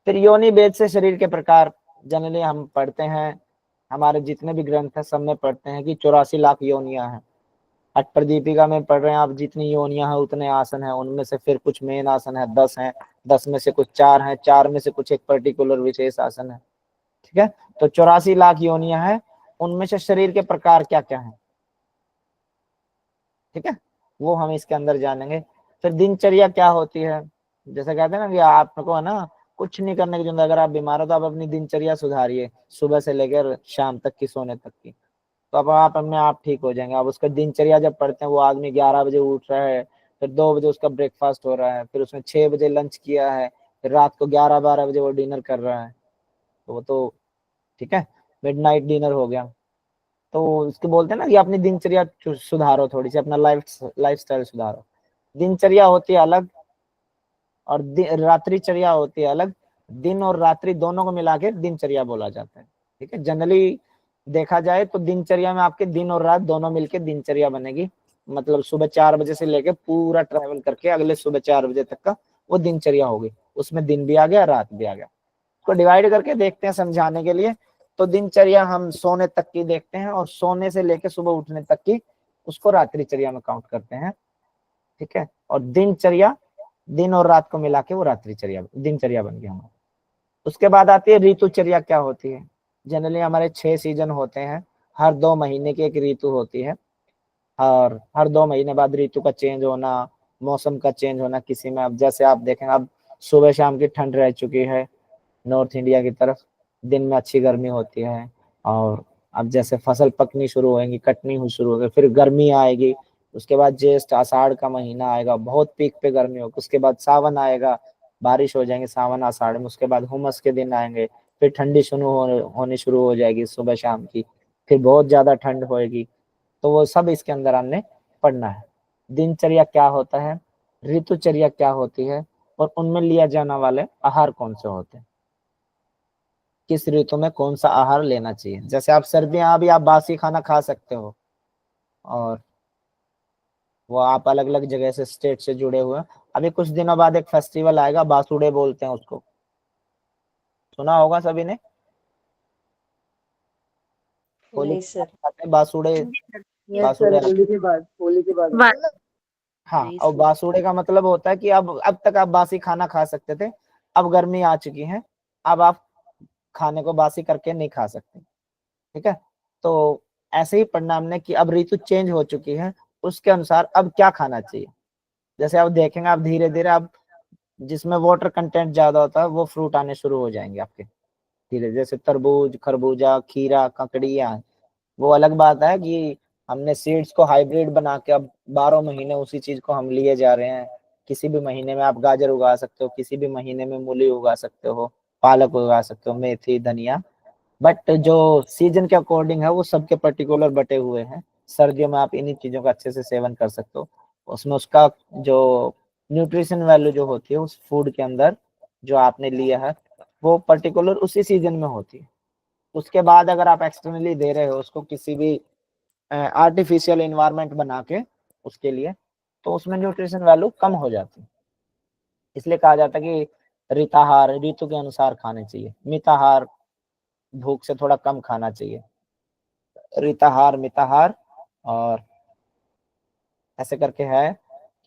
फिर योनि भेद से शरीर के प्रकार, जनरली हम पढ़ते हैं, हमारे जितने भी ग्रंथ है सब में पढ़ते हैं कि 84 लाख योनियां हैं। अष्टप्रदीपिका में पढ़ रहे हैं आप, जितनी योनियां हैं उतने आसन हैं, उनमें से फिर कुछ मेन आसन है, 10 हैं, 10 में से कुछ 4 हैं, 4 में से कुछ एक पर्टिकुलर विशेष आसन है, ठीक है। तो 84 लाख योनियां हैं, उनमें से शरीर के प्रकार क्या क्या है, ठीक है, वो हम इसके अंदर जानेंगे। फिर दिनचर्या क्या होती है, जैसे कहते हैं ना कि आपको है ना कुछ नहीं करने की जरूरत, अगर आप बीमार हो तो आप अपनी दिनचर्या सुधारिए, सुबह से लेकर शाम तक की, सोने तक की, तो अब आप अपने आप ठीक हो जाएंगे। आप उसका दिनचर्या जब पढ़ते हैं, वो आदमी 11 बजे उठ रहा है, फिर 2 बजे उसका ब्रेकफास्ट हो रहा है, फिर उसने 6 बजे लंच किया है, फिर रात को 11-12 बजे वो डिनर कर रहा है, तो वो तो ठीक है, मिडनाइट डिनर हो गया। तो उसके बोलते हैं ना कि अपनी दिनचर्या सुधारो, थोड़ी सी अपना लाइफ स्टाइल सुधारो। दिनचर्या होती है अलग और रात्रिचर्या होती है अलग, दिन और रात्रि दोनों को मिला के दिनचर्या बोला जाता है, ठीक है। जनरली देखा जाए तो दिनचर्या में आपके दिन और रात दोनों मिलके दिनचर्या बनेगी, मतलब सुबह 4 बजे से लेके पूरा ट्रैवल करके अगले सुबह 4 बजे तक का वो दिनचर्या होगी, उसमें दिन भी आ गया, रात भी आ गया। उसको डिवाइड करके देखते हैं समझाने के लिए। तो दिनचर्या हम सोने तक की देखते हैं, और सोने से लेके सुबह उठने तक की उसको रात्रिचर्या में काउंट करते हैं, ठीक है। और दिनचर्या, दिन और रात को मिला के वो रात्रिचर्या, दिनचर्या बन गया हमारा। उसके बाद आती है ऋतुचर्या क्या होती है। जनरली हमारे 6 सीजन होते हैं, हर 2 महीने की एक ऋतु होती है, और हर 2 महीने बाद ऋतु का चेंज होना, मौसम का चेंज होना किसी में। अब जैसे आप देखें, अब सुबह शाम की ठंड रह चुकी है नॉर्थ इंडिया की तरफ, दिन में अच्छी गर्मी होती है। और अब जैसे फसल पकनी शुरू होगी, कटनी हुई शुरू होगी, फिर गर्मी आएगी, उसके बाद ज्येष्ठ आषाढ़ का महीना आएगा, बहुत पीक पे गर्मी होगी, उसके बाद सावन आएगा, बारिश हो जाएंगे सावन आषाढ़ में, उसके बाद हुमस के दिन आएंगे, फिर ठंडी होनी शुरू हो जाएगी सुबह शाम की, फिर बहुत ज्यादा ठंड होएगी। तो वो सब इसके अंदर हमने पढ़ना है। दिनचर्या क्या होता है, ऋतुचर्या क्या होती है, और उनमें लिया जाने वाले आहार कौन से होते हैं, किस ऋतु में कौन सा आहार लेना चाहिए। जैसे आप सर्दियां, अभी आप बासी खाना खा सकते हो, और वो आप अलग अलग जगह से स्टेट से जुड़े हुए हैं। अभी कुछ दिनों बाद एक फेस्टिवल आएगा, बासुड़े बोलते हैं उसको, सुना होगा सभी ने। होली नहीं सर। खाते हैं बासुड़े, यस सर, होली के बाद, होली के बाद। हाँ, नहीं और सर। बासुड़े का मतलब होता है कि अब तक आप बासी खाना खा सकते थे, अब गर्मी आ चुकी है, अब आप खाने को बासी करके नहीं खा सकते। ठीक है, तो ऐसे ही पढ़ना हमने कि अब ऋतु चेंज हो चुकी है, उसके अनुसार अब क्या खाना चाहिए। जैसे आप देखेंगे, आप धीरे धीरे आप जिसमें वाटर कंटेंट ज्यादा होता है वो फ्रूट आने शुरू हो जाएंगे आपके धीरे, जैसे तरबूज, खरबूजा, खीरा, ककड़िया। वो अलग बात है कि हमने सीड्स को हाइब्रिड बना के अब 12 महीने उसी चीज को हम लिए जा रहे हैं। किसी भी महीने में आप गाजर उगा सकते हो, किसी भी महीने में मूली उगा सकते हो, पालक उगा सकते हो, मेथी, धनिया। बट जो सीजन के अकॉर्डिंग है वो सबके पर्टिकुलर बटे हुए हैं। सर्दियों में आप इन्हीं चीजों का अच्छे से सेवन कर सकते हो, उसमें उसका जो न्यूट्रिशन वैल्यू जो होती है उस फूड के अंदर जो आपने लिया है वो पर्टिकुलर उसी सीजन में होती है। उसके बाद अगर आप एक्सटर्नली दे रहे हो उसको किसी भी आर्टिफिशियल इन्वायरमेंट बना के उसके लिए, तो उसमें न्यूट्रिशन वैल्यू कम हो जाती है। इसलिए कहा जाता है कि ऋताहार ऋतु के अनुसार खाने चाहिए, मिताहार भूख से थोड़ा कम खाना चाहिए, ऋताहार, मिताहार, और ऐसे करके है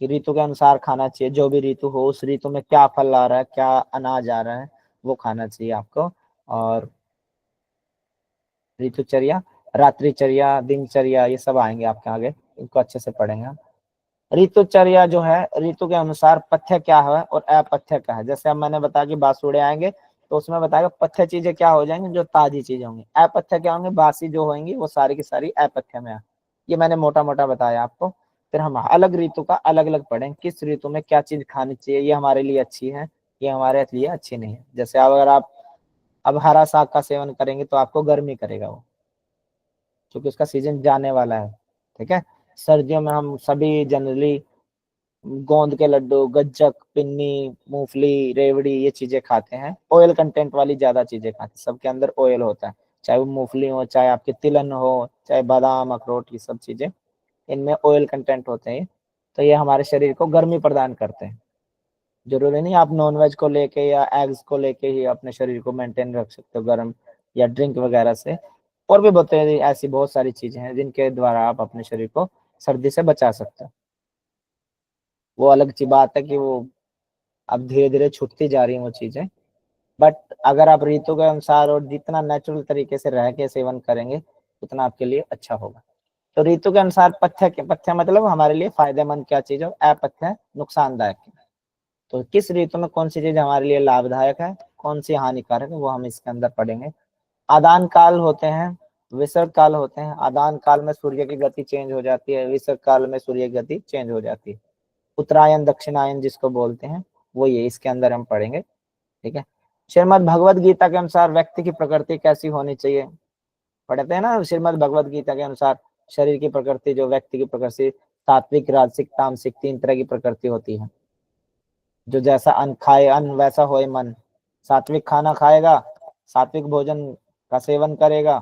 कि ऋतु के अनुसार खाना चाहिए। जो भी ऋतु हो उस ऋतु में क्या फल आ रहा है, क्या अनाज आ रहा है, वो खाना चाहिए आपको। और ऋतुचर्या, रात्रिचर्या, दिनचर्या, ये सब आएंगे आपके आगे, इनको अच्छे से पढ़ेंगे हम। ऋतुचर्या जो है, ऋतु के अनुसार पथ्य क्या है और अपथ्य क्या है। जैसे अब मैंने बताया कि बासुड़े आएंगे तो उसमें बताएगा पथ्य चीजें क्या हो जाएंगी, जो ताजी चीजें होंगी। अपथ्य क्या होंगे, बासी जो होंगी वो सारी की सारी अपथ्य में है। ये मैंने मोटा मोटा बताया आपको। फिर हम अलग ऋतु का अलग अलग पढ़ें, किस ऋतु में क्या चीज खानी चाहिए, ये हमारे लिए अच्छी है, ये हमारे लिए अच्छी नहीं है। जैसे अगर आप अब हरा साग का सेवन करेंगे तो आपको गर्मी करेगा वो, क्योंकि उसका सीजन जाने वाला है। ठीक है, सर्दियों में हम सभी जनरली गोंद के लड्डू, गज्जक, पिन्नी, मूंगफली, रेवड़ी, ये चीजें खाते हैं। ऑयल कंटेंट वाली ज्यादा चीजें खाते हैं, सबके अंदर ऑयल होता है, चाहे वो मूंगफली हो, चाहे आपके तिलहन हो, चाहे बादाम, अखरोट, ये सब चीजें, इनमें ऑयल कंटेंट होते हैं। तो ये हमारे शरीर को गर्मी प्रदान करते हैं। जरूरी नहीं आप नॉनवेज को लेके या एग्स को लेके ही अपने शरीर को मेंटेन रख सकते हो गर्म, या ड्रिंक वगैरह से। और भी बहुत ऐसी बहुत सारी चीजें हैं जिनके द्वारा आप अपने शरीर को सर्दी से बचा सकते हो। वो अलग सी बात है कि वो अब धीरे धीरे छूटती जा रही है वो चीजें। बट अगर आप ऋतु के अनुसार और जितना नेचुरल तरीके से रह के सेवन करेंगे उतना आपके लिए अच्छा होगा। तो ऋतु के अनुसार पथ्य मतलब हमारे लिए फायदेमंद क्या चीज हो, अपथ्य नुकसानदायक है। तो किस ऋतु में कौन सी चीज हमारे लिए लाभदायक है, कौन सी हानिकारक है, वो हम इसके अंदर पढ़ेंगे। आदान काल होते हैं, विसर्ग काल होते हैं। आदान काल में सूर्य की गति चेंज हो जाती है, विसर्ग काल में सूर्य की गति चेंज हो जाती है। उत्तरायण, दक्षिणायन जिसको बोलते हैं, वो ये इसके अंदर हम पढ़ेंगे। ठीक है, श्रीमद् भगवद गीता के अनुसार व्यक्ति की प्रकृति कैसी होनी चाहिए, पढ़ते हैं ना। श्रीमद् भगवद गीता के अनुसार शरीर की प्रकृति, जो व्यक्ति की प्रकृति, सात्विक, राजसिक, तामसिक, 3 तरह की प्रकृति होती है। जो जैसा अन्न खाए अन्न वैसा होए मन। सात्विक खाना खाएगा, सात्विक भोजन का सेवन करेगा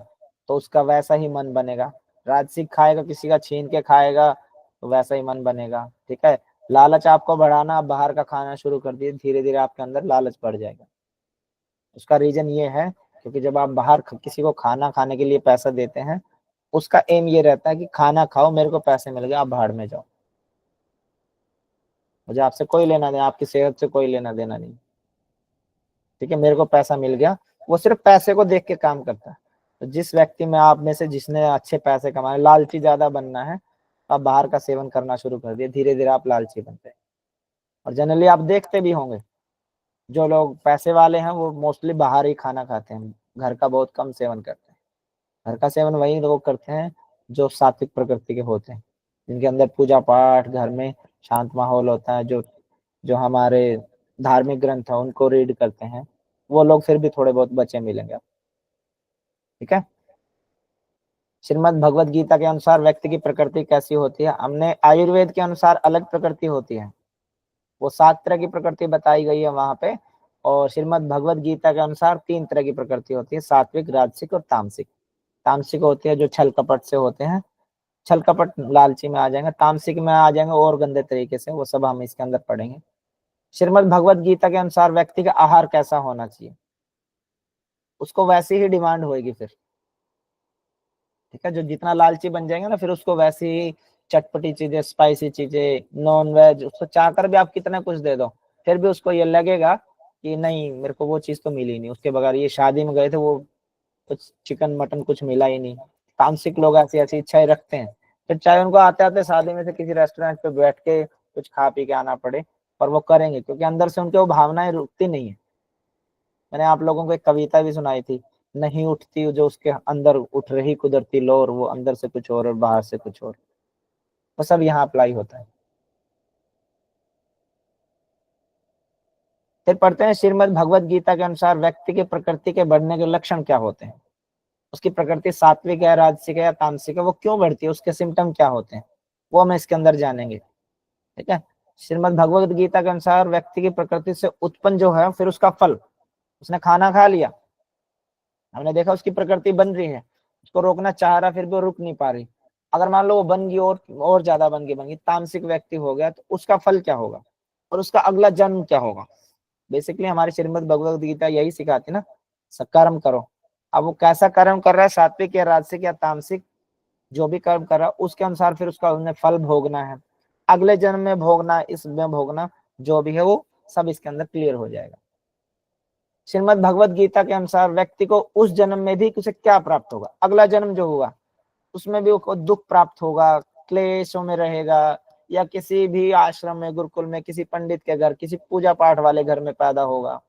तो उसका वैसा ही मन बनेगा। राजसिक खाएगा, किसी का छीन के खाएगा तो वैसा ही मन बनेगा। ठीक है, लालच आपको बढ़ाना, आप बाहर का खाना शुरू कर दिए, धीरे धीरे आपके अंदर लालच बढ़ जाएगा। उसका रीजन ये है क्योंकि जब आप बाहर किसी को खाना खाने के लिए पैसा देते हैं, उसका एम ये रहता है कि खाना खाओ, मेरे को पैसे मिल गए, आप बाहर में जाओ, मुझे आपसे कोई लेना देना, आपकी सेहत से कोई लेना देना नहीं। ठीक है, मेरे को पैसा मिल गया, वो सिर्फ पैसे को देख के काम करता है। तो जिस व्यक्ति में आप में से जिसने अच्छे पैसे कमाए, लालची ज्यादा बनना है, आप बाहर का सेवन करना शुरू कर दिए, धीरे धीरे आप लालची बनते हैं। और जनरली आप देखते भी होंगे जो लोग पैसे वाले हैं वो मोस्टली बाहर ही खाना खाते हैं, घर का बहुत कम सेवन करते हैं। घर का सेवन वही लोग करते हैं जो सात्विक प्रकृति के होते हैं, जिनके अंदर पूजा पाठ, घर में शांत माहौल होता है, जो जो हमारे धार्मिक ग्रंथ है उनको रीड करते हैं, वो लोग फिर भी थोड़े बहुत बचे मिलेंगे आपको। ठीक है। श्रीमद् भगवत गीता के अनुसार व्यक्ति की प्रकृति कैसी होती है? हमने आयुर्वेद के अनुसार अलग प्रकृति होती है, वो 7 तरह की प्रकृति बताई गई है वहां पे, और श्रीमद् भगवत गीता के अनुसार 3 तरह की प्रकृति होती है, सात्विक, राजसिक और तामसिक। तामसिक होती है जो छल कपट से होते हैं, छल कपट लालची में आ जाएंगे, तामसिक में आ जाएंगे और गंदे तरीके से, वो सब हम इसके अंदर पढ़ेंगे। श्रीमद् भगवत गीता के अनुसार व्यक्ति का आहार कैसा होना चाहिए, उसको वैसी ही डिमांड होगी फिर। ठीक है, जो जितना लालची बन जाएंगे ना, फिर उसको वैसी ही चटपटी चीजें, स्पाइसी चीजें, नॉन वेज, उसको चाहकर भी आप कितना कुछ दे दो, फिर भी उसको ये लगेगा कि नहीं, मेरे को वो चीज तो मिली नहीं, उसके बगैर ये शादी में गए थे वो कुछ चिकन मटन कुछ मिला ही नहीं। तामसिक लोग ऐसी ऐसी इच्छाएं रखते हैं, फिर चाहे उनको आते आते शादी में से किसी रेस्टोरेंट पे बैठ के कुछ खा पी के आना पड़े, पर वो करेंगे, क्योंकि अंदर से उनके वो भावनाएं रुकती नहीं है। मैंने आप लोगों को एक कविता भी सुनाई थी, नहीं उठती जो उसके अंदर उठ रही कुदरती लोर, वो अंदर से कुछ और बाहर से कुछ और। वो सब यहाँ अप्लाई होता है। फिर पढ़ते हैं, श्रीमद् भगवत गीता के अनुसार व्यक्ति की प्रकृति के बढ़ने के लक्षण क्या होते हैं? उसकी प्रकृति सात्विक है, राजसिक है या तामसिक है, वो क्यों बढ़ती है, उसके सिम्टम क्या होते हैं, वो हम इसके अंदर जानेंगे। ठीक है। श्रीमद् भगवत गीता के अनुसार व्यक्ति की प्रकृति से उत्पन्न जो है, फिर उसका फल, उसने खाना खा लिया, हमने देखा उसकी प्रकृति बन रही है, उसको रोकना चाह रहा फिर भी वो रुक नहीं पा रही। अगर मान लो वो बन गई और ज्यादा बन गई, तामसिक व्यक्ति हो गया, तो उसका फल क्या होगा और उसका अगला जन्म क्या होगा? बेसिकली हमारी श्रीमद् भगवत गीता यही सिखाती ना, कर्म करो। अब वो कैसा कर्म कर रहा है, सात्विक या राजसिक या तामसिक, जो भी कर्म कर रहा है उसके अनुसार फिर उसका उन्हें फल भोगना है, अगले जन्म में भोगना, इसमें भोगना, जो भी है वो सब इसके अंदर क्लियर हो जाएगा। श्रीमद् भगवत गीता के अनुसार व्यक्ति को उस जन्म में भी उसे क्या प्राप्त होगा, अगला जन्म जो होगा उसमें भी उसको दुख प्राप्त होगा, क्लेशों में रहेगा, या किसी भी आश्रम में, गुरुकुल में, किसी पंडित के घर, किसी पूजा पाठ वाले घर में पैदा होगा।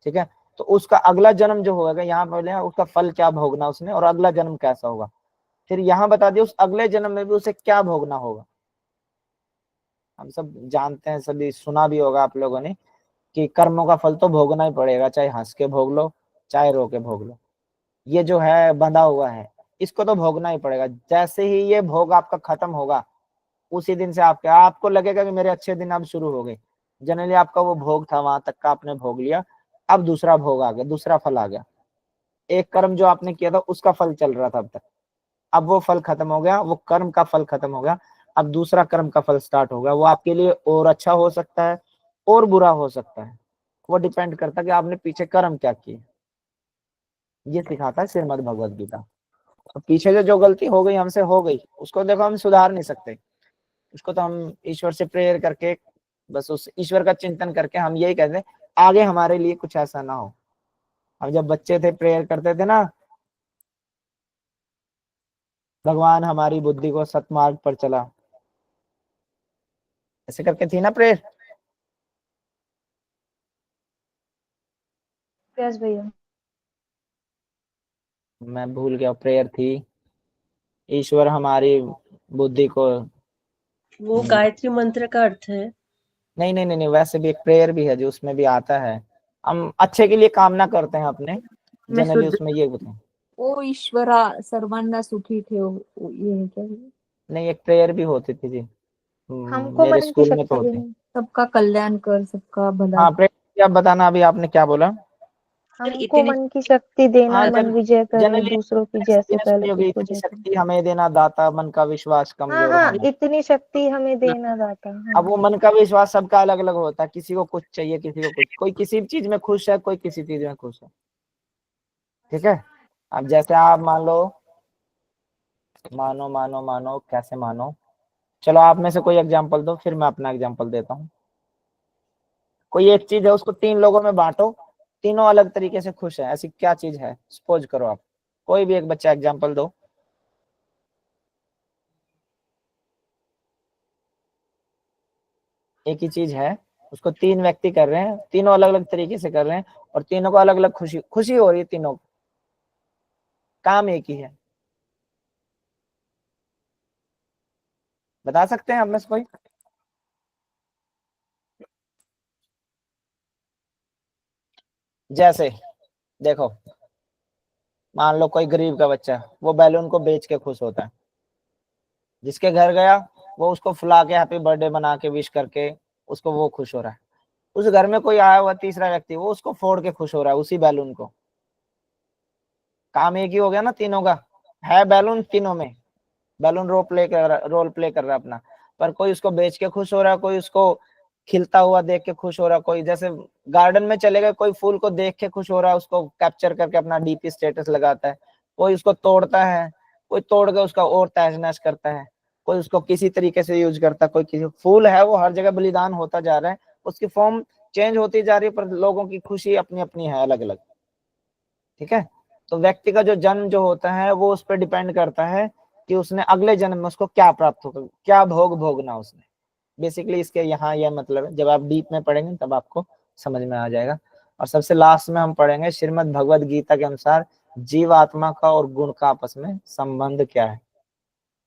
ठीक है, तो उसका अगला जन्म जो होगा, यहाँ बोले उसका फल क्या भोगना उसने, और अगला जन्म कैसा होगा। फिर यहाँ बता दिया उस अगले जन्म में भी उसे क्या भोगना होगा। हम सब जानते हैं, सभी सुना भी होगा आप लोगों ने, कि कर्मों का फल तो भोगना ही पड़ेगा, चाहे हंस के भोग लो चाहे रो के भोग लो, ये जो है बंधा हुआ है, इसको तो भोगना ही पड़ेगा। जैसे ही ये भोग आपका खत्म होगा, उसी दिन से आपको लगेगा कि मेरे अच्छे दिन अब शुरू हो गए। जनरली आपका वो भोग था, वहां तक का आपने भोग लिया, अब दूसरा भोग आ गया, दूसरा फल आ गया। एक कर्म जो आपने किया था उसका फल चल रहा था अब तक, अब वो फल खत्म हो गया, वो कर्म का फल खत्म हो गया, अब दूसरा कर्म का फल स्टार्ट हो गया। वो आपके लिए और अच्छा हो सकता है और बुरा हो सकता है, वो डिपेंड करता है कि आपने पीछे कर्म क्या किए। ये सिखाता है श्रीमद् भगवत गीता। तो पीछे जो गलती हो गई हमसे हो गई, उसको देखो हम सुधार नहीं सकते, उसको तो हम ईश्वर से प्रेयर करके, बस उस ईश्वर का चिंतन करके हम यही कहते हैं आगे हमारे लिए कुछ ऐसा ना हो। हम जब बच्चे थे प्रेयर करते थे ना, भगवान हमारी बुद्धि को सतमार्ग पर चला, ऐसे करके थी ना प्रेयर। यस भैया। मैं भूल गया, प्रेयर थी, ईश्वर हमारी बुद्धि को, वो गायत्री मंत्र का अर्थ है। नहीं नहीं नहीं नहीं, वैसे भी एक प्रेयर भी है जो उसमें भी आता है, हम अच्छे के लिए कामना करते हैं अपने, जनरली उसमें ये होता है। ओ ईश्वरा सर्वांना सुखी ठेव, ये है क्या? नहीं, एक प्रेयर भी होती थी जी, हमको मेरे मन की स्कूल में तो शक्ति होती। देना, सबका कल्याण कर, सबका भला। हाँ प्रेयर, आप बताना अभी आपने क्या बोला। हमको मन की शक्ति देना, हाँ, मन विजय करने, जनरली दूसरों की जैसे पहले खुद को इतनी जैसे। शक्ति हमें देना दाता, मन का विश्वास हाँ कमजोर हाँ, होना। इतनी शक्ति हमें देना दाता। अब हाँ। वो मन का विश्वास सबका अलग अलग होता है, किसी को कुछ चाहिए, किसी को कुछ, कोई किसी चीज में खुश है, कोई किसी चीज में खुश है। ठीक है, अब जैसे आप मान लो, मानो कैसे मानो, चलो आप में से कोई एग्जांपल दो, फिर मैं अपना एग्जांपल देता हूँ। कोई एक चीज है, उसको 3 लोगों में बांटो, तीनों अलग तरीके से खुश है, ऐसी क्या चीज है? सपोज करो आप, कोई भी एक बच्चा एग्जांपल दो। एक ही चीज है, उसको 3 व्यक्ति कर रहे हैं, तीनों अलग अलग तरीके से कर रहे हैं और तीनों को अलग अलग खुशी खुशी हो रही है, तीनों काम एक ही है। बता सकते हैं आप में से कोई? जैसे देखो, मान लो कोई गरीब का बच्चा, वो बैलून को बेच के खुश होता है, जिसके घर गया वो उसको फुला के हैप्पी बर्थडे बना के विश करके उसको वो खुश हो रहा है। उस घर में कोई आया हुआ तीसरा व्यक्ति, वो उसको फोड़ के खुश हो रहा है उसी बैलून को। काम एक ही हो गया ना तीनों का, है बैलून तीनों में, बैलून रोल प्ले कर रहा है अपना, पर कोई उसको बेच के खुश हो रहा है, कोई उसको खिलता हुआ देख के खुश हो रहा है, कोई जैसे गार्डन में चले गए, कोई फूल को देख के खुश हो रहा है, उसको कैप्चर करके अपना डीपी स्टेटस लगाता है, कोई उसको तोड़ता है, कोई तोड़ के उसका और तहस नहस करता है, कोई उसको किसी तरीके से यूज करता है, कोई किसी फूल है वो हर जगह बलिदान होता जा रहा है, उसकी फॉर्म चेंज होती जा रही है, पर लोगों की खुशी अपनी अपनी है अलग अलग। ठीक है, तो व्यक्ति का जो जन्म जो होता है वो उस पर डिपेंड करता है कि उसने अगले जन्म में उसको क्या प्राप्त होगा, क्या भोग भोगना उसने। बेसिकली इसके यहाँ यह मतलब है, जब आप डीप में पढ़ेंगे तब आपको समझ में आ जाएगा। और सबसे लास्ट में हम पढ़ेंगे श्रीमद् भगवद गीता के अनुसार जीव आत्मा का और गुण का आपस में संबंध क्या है।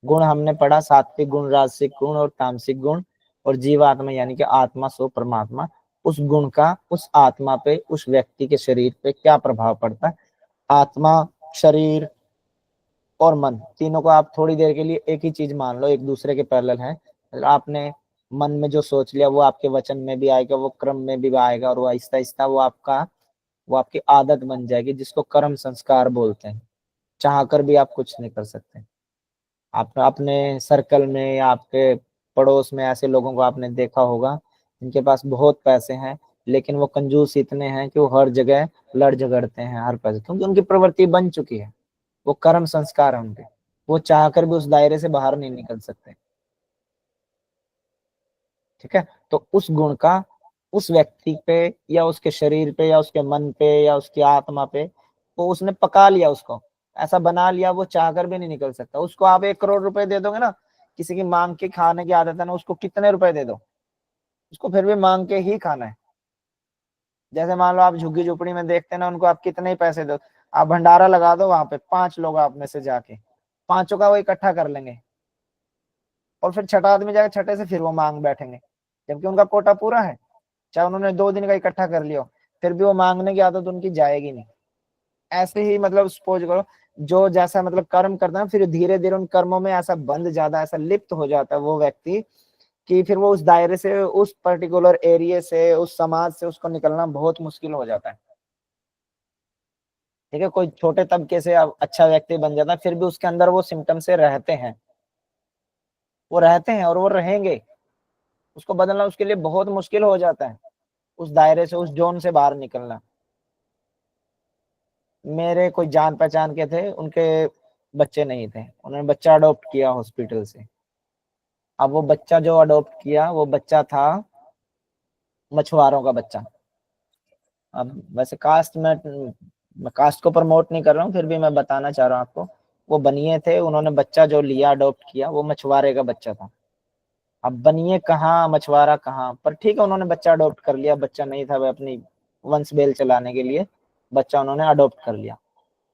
गुण हमने पढ़ा, सात्विक गुण, राजसिक गुण और तामसिक गुण, और जीवात्मा यानी कि आत्मा सो परमात्मा, उस गुण का उस आत्मा पे, उस व्यक्ति के शरीर पे क्या प्रभाव पड़ता है। आत्मा, शरीर और मन, तीनों को आप थोड़ी देर के लिए एक ही चीज मान लो, एक दूसरे के पैरेलल है। आपने मन में जो सोच लिया वो आपके वचन में भी आएगा, वो कर्म में भी आएगा, और वो आहिस्ता आहिस्ता वो आपकी आदत बन जाएगी, जिसको कर्म संस्कार बोलते हैं। चाह कर भी आप कुछ नहीं कर सकते। आप अपने सर्कल में या आपके पड़ोस में ऐसे लोगों को आपने देखा होगा जिनके पास बहुत पैसे हैं, लेकिन वो कंजूस इतने हैं कि वो हर जगह लड़ झगड़ते हैं हर पैसे, क्योंकि उनकी प्रवृत्ति बन चुकी है, वो कर्म संस्कार है उनके, वो चाहकर भी उस दायरे से बाहर नहीं निकल सकते। ठीक है, तो उस गुण का उस व्यक्ति पे या उसके शरीर पे या उसके मन पे या उसकी आत्मा पे, वो उसने पका लिया, उसको ऐसा बना लिया, वो चाहकर भी नहीं निकल सकता। उसको आप 1 करोड़ रुपए दे दोगे ना, किसी की मांग के खाने की आदत है ना, उसको कितने रुपए दे दो, उसको फिर भी मांग के ही खाना है। जैसे मान लो आप झुग्गी झोपड़ी में देखते हैं ना, उनको आप कितने ही पैसे दो, आप भंडारा लगा दो वहां पे, 5 लोग आप में से जाके, पांचों का वो इकट्ठा कर लेंगे, और फिर छठा आदमी जाके छठे से फिर वो मांग बैठेंगे, जबकि उनका कोटा पूरा है। चाहे उन्होंने 2 दिन का इकट्ठा कर लिया, फिर भी वो मांगने की आदत उनकी जाएगी नहीं। ऐसे ही मतलब सपोज करो, जो जैसा मतलब कर्म करता है, फिर धीरे धीरे उन कर्मों में ऐसा बंध जाता है, ऐसा लिप्त हो जाता है वो व्यक्ति, कि फिर वो उस दायरे से, उस पर्टिकुलर एरिया से, उस समाज से उसको निकलना बहुत मुश्किल हो जाता है। ठीक है, कोई छोटे तबके से अच्छा व्यक्ति बन जाता है, फिर भी उसके अंदर वो सिम्टम से रहते हैं, वो रहते हैं और वो रहेंगे, उसको बदलना उसके लिए बहुत मुश्किल हो जाता है, उस दायरे से, उस जोन से बाहर निकलना। मेरे कोई जान पहचान के थे, उनके बच्चे नहीं थे, उन्होंने बच्चा अडॉप्ट किया हॉस्पिटल से। अब वो बच्चा जो अडॉप्ट किया, वो बच्चा था मछुआरों का बच्चा। अब वैसे मैं कास्ट को प्रमोट नहीं कर रहा हूँ, फिर भी मैं बताना चाह रहा हूँ आपको, वो बनिए थे, उन्होंने बच्चा जो लिया अडॉप्ट किया, वो मछुआरे का बच्चा था। अब बनिए कहाँ, मछुआरा कहाँ, पर ठीक है, उन्होंने बच्चा अडॉप्ट कर लिया, बच्चा नहीं था, वह अपनी वंश बेल चलाने के लिए बच्चा उन्होंने अडॉप्ट कर लिया।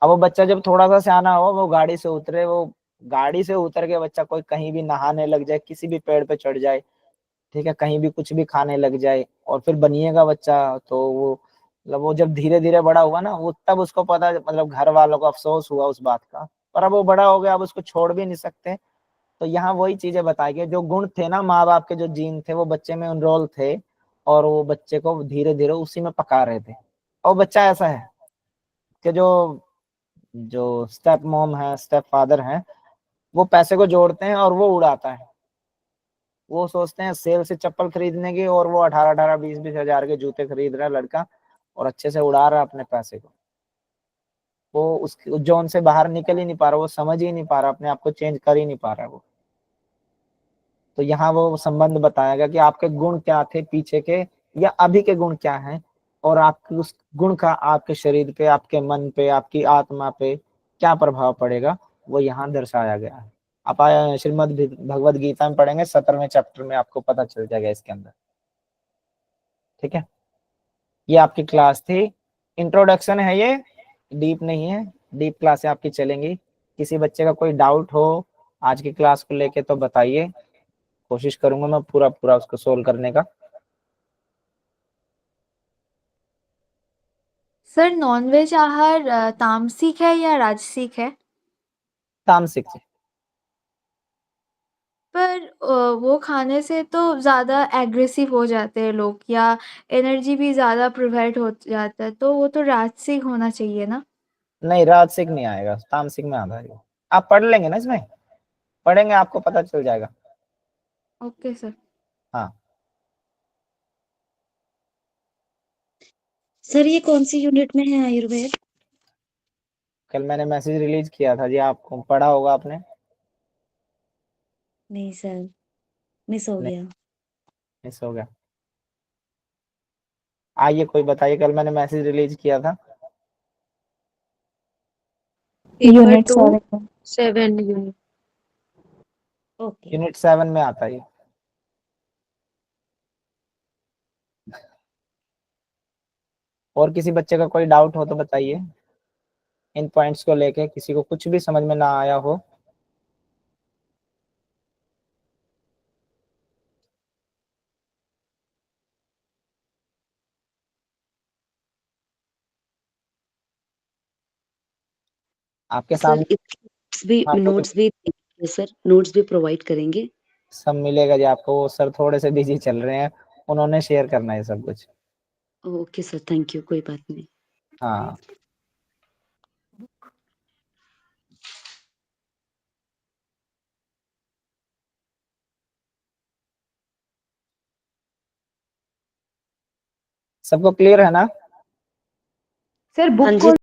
अब वो बच्चा जब थोड़ा सा सियाना हुआ, वो गाड़ी से उतरे, वो गाड़ी से उतर के बच्चा कोई कहीं भी नहाने लग जाए, किसी भी पेड़ पे चढ़ जाए, ठीक है, कहीं भी कुछ भी खाने लग जाए, और फिर बनिएगा बच्चा, तो वो मतलब वो जब धीरे धीरे बड़ा हुआ ना, वो तब उसको पता, मतलब घर वालों को अफसोस हुआ उस बात का, पर अब वो बड़ा हो गया, अब उसको छोड़ भी नहीं सकते। तो यहाँ वही चीजें बताई गई, जो गुण थे ना माँ बाप के, जो जीन थे वो बच्चे में उनरोल थे, और वो बच्चे को धीरे धीरे उसी में पका रहे थे। और बच्चा ऐसा है कि जो जो स्टेप मॉम है, स्टेप फादर है, वो पैसे को जोड़ते हैं और वो उड़ाता है। वो सोचते हैं सेल से चप्पल खरीदने की, और वो 18-18, 20-20 हजार के जूते खरीद रहा है लड़का, और अच्छे से उड़ा रहा है अपने पैसे को। वो उस जोन से बाहर निकल ही नहीं पा रहा, वो समझ ही नहीं पा रहा, अपने आप को चेंज कर ही नहीं पा रहा वो। तो यहाँ वो संबंध बताया गया कि आपके गुण क्या थे पीछे के, या अभी के गुण क्या हैं, और आपके उस गुण का आपके शरीर पे, आपके मन पे, आपकी आत्मा पे क्या प्रभाव पड़ेगा, वो यहाँ दर्शाया गया है। आप श्रीमद् भगवद गीता में पढ़ेंगे 17वें चैप्टर में, आपको पता चल जाएगा इसके अंदर। ठीक है, ये आपकी क्लास थी, इंट्रोडक्शन है ये, डीप नहीं है, डीप क्लासें आपकी चलेंगी। किसी बच्चे का कोई डाउट हो आज की क्लास को लेके तो बताइए, कोशिश करूंगा मैं पूरा पूरा उसको सोल्व करने का। सर नॉनवेज आहार तामसिक है या राजसिक है? तामसिक से। पर वो खाने से तो ज़्यादा एग्रेसिव हो जाते हैं लोग या एनर्जी भी ज़्यादा प्रोवाइड हो जाता है, तो वो तो राजसिक होना चाहिए ना? नहीं, राजसिक नहीं आएगा, तामसिक में आता है। आप पढ़ लेंगे ना, इसमें पढ़ेंगे आपको पता चल जाएगा। Okay sir. हाँ, सर ये कौन सी यूनिट में है आयुर्वेद? कल मैंने मैसेज रिलीज किया था जी, आपको पढ़ा होगा आपने? नहीं सर, मिस हो नहीं, गया। मिस हो गया। आइए कोई बताइए, कल मैंने मैसेज रिलीज किया था। Paper 2 7 7 unit. ओके। यूनिट 7 में आता है ये। और किसी बच्चे का कोई डाउट हो तो बताइए, इन पॉइंट्स को लेके किसी को कुछ भी समझ में ना आया हो। आपके सर सामने हाँ, नोट्स भी सर नोट्स भी प्रोवाइड करेंगे? सब मिलेगा जी आपको, वो सर थोड़े से बिजी चल रहे हैं, उन्होंने शेयर करना है सब कुछ। ओके सर, थैंक यू, कोई बात नहीं। हाँ, सबको क्लियर है ना? सर हाँ बुक जी।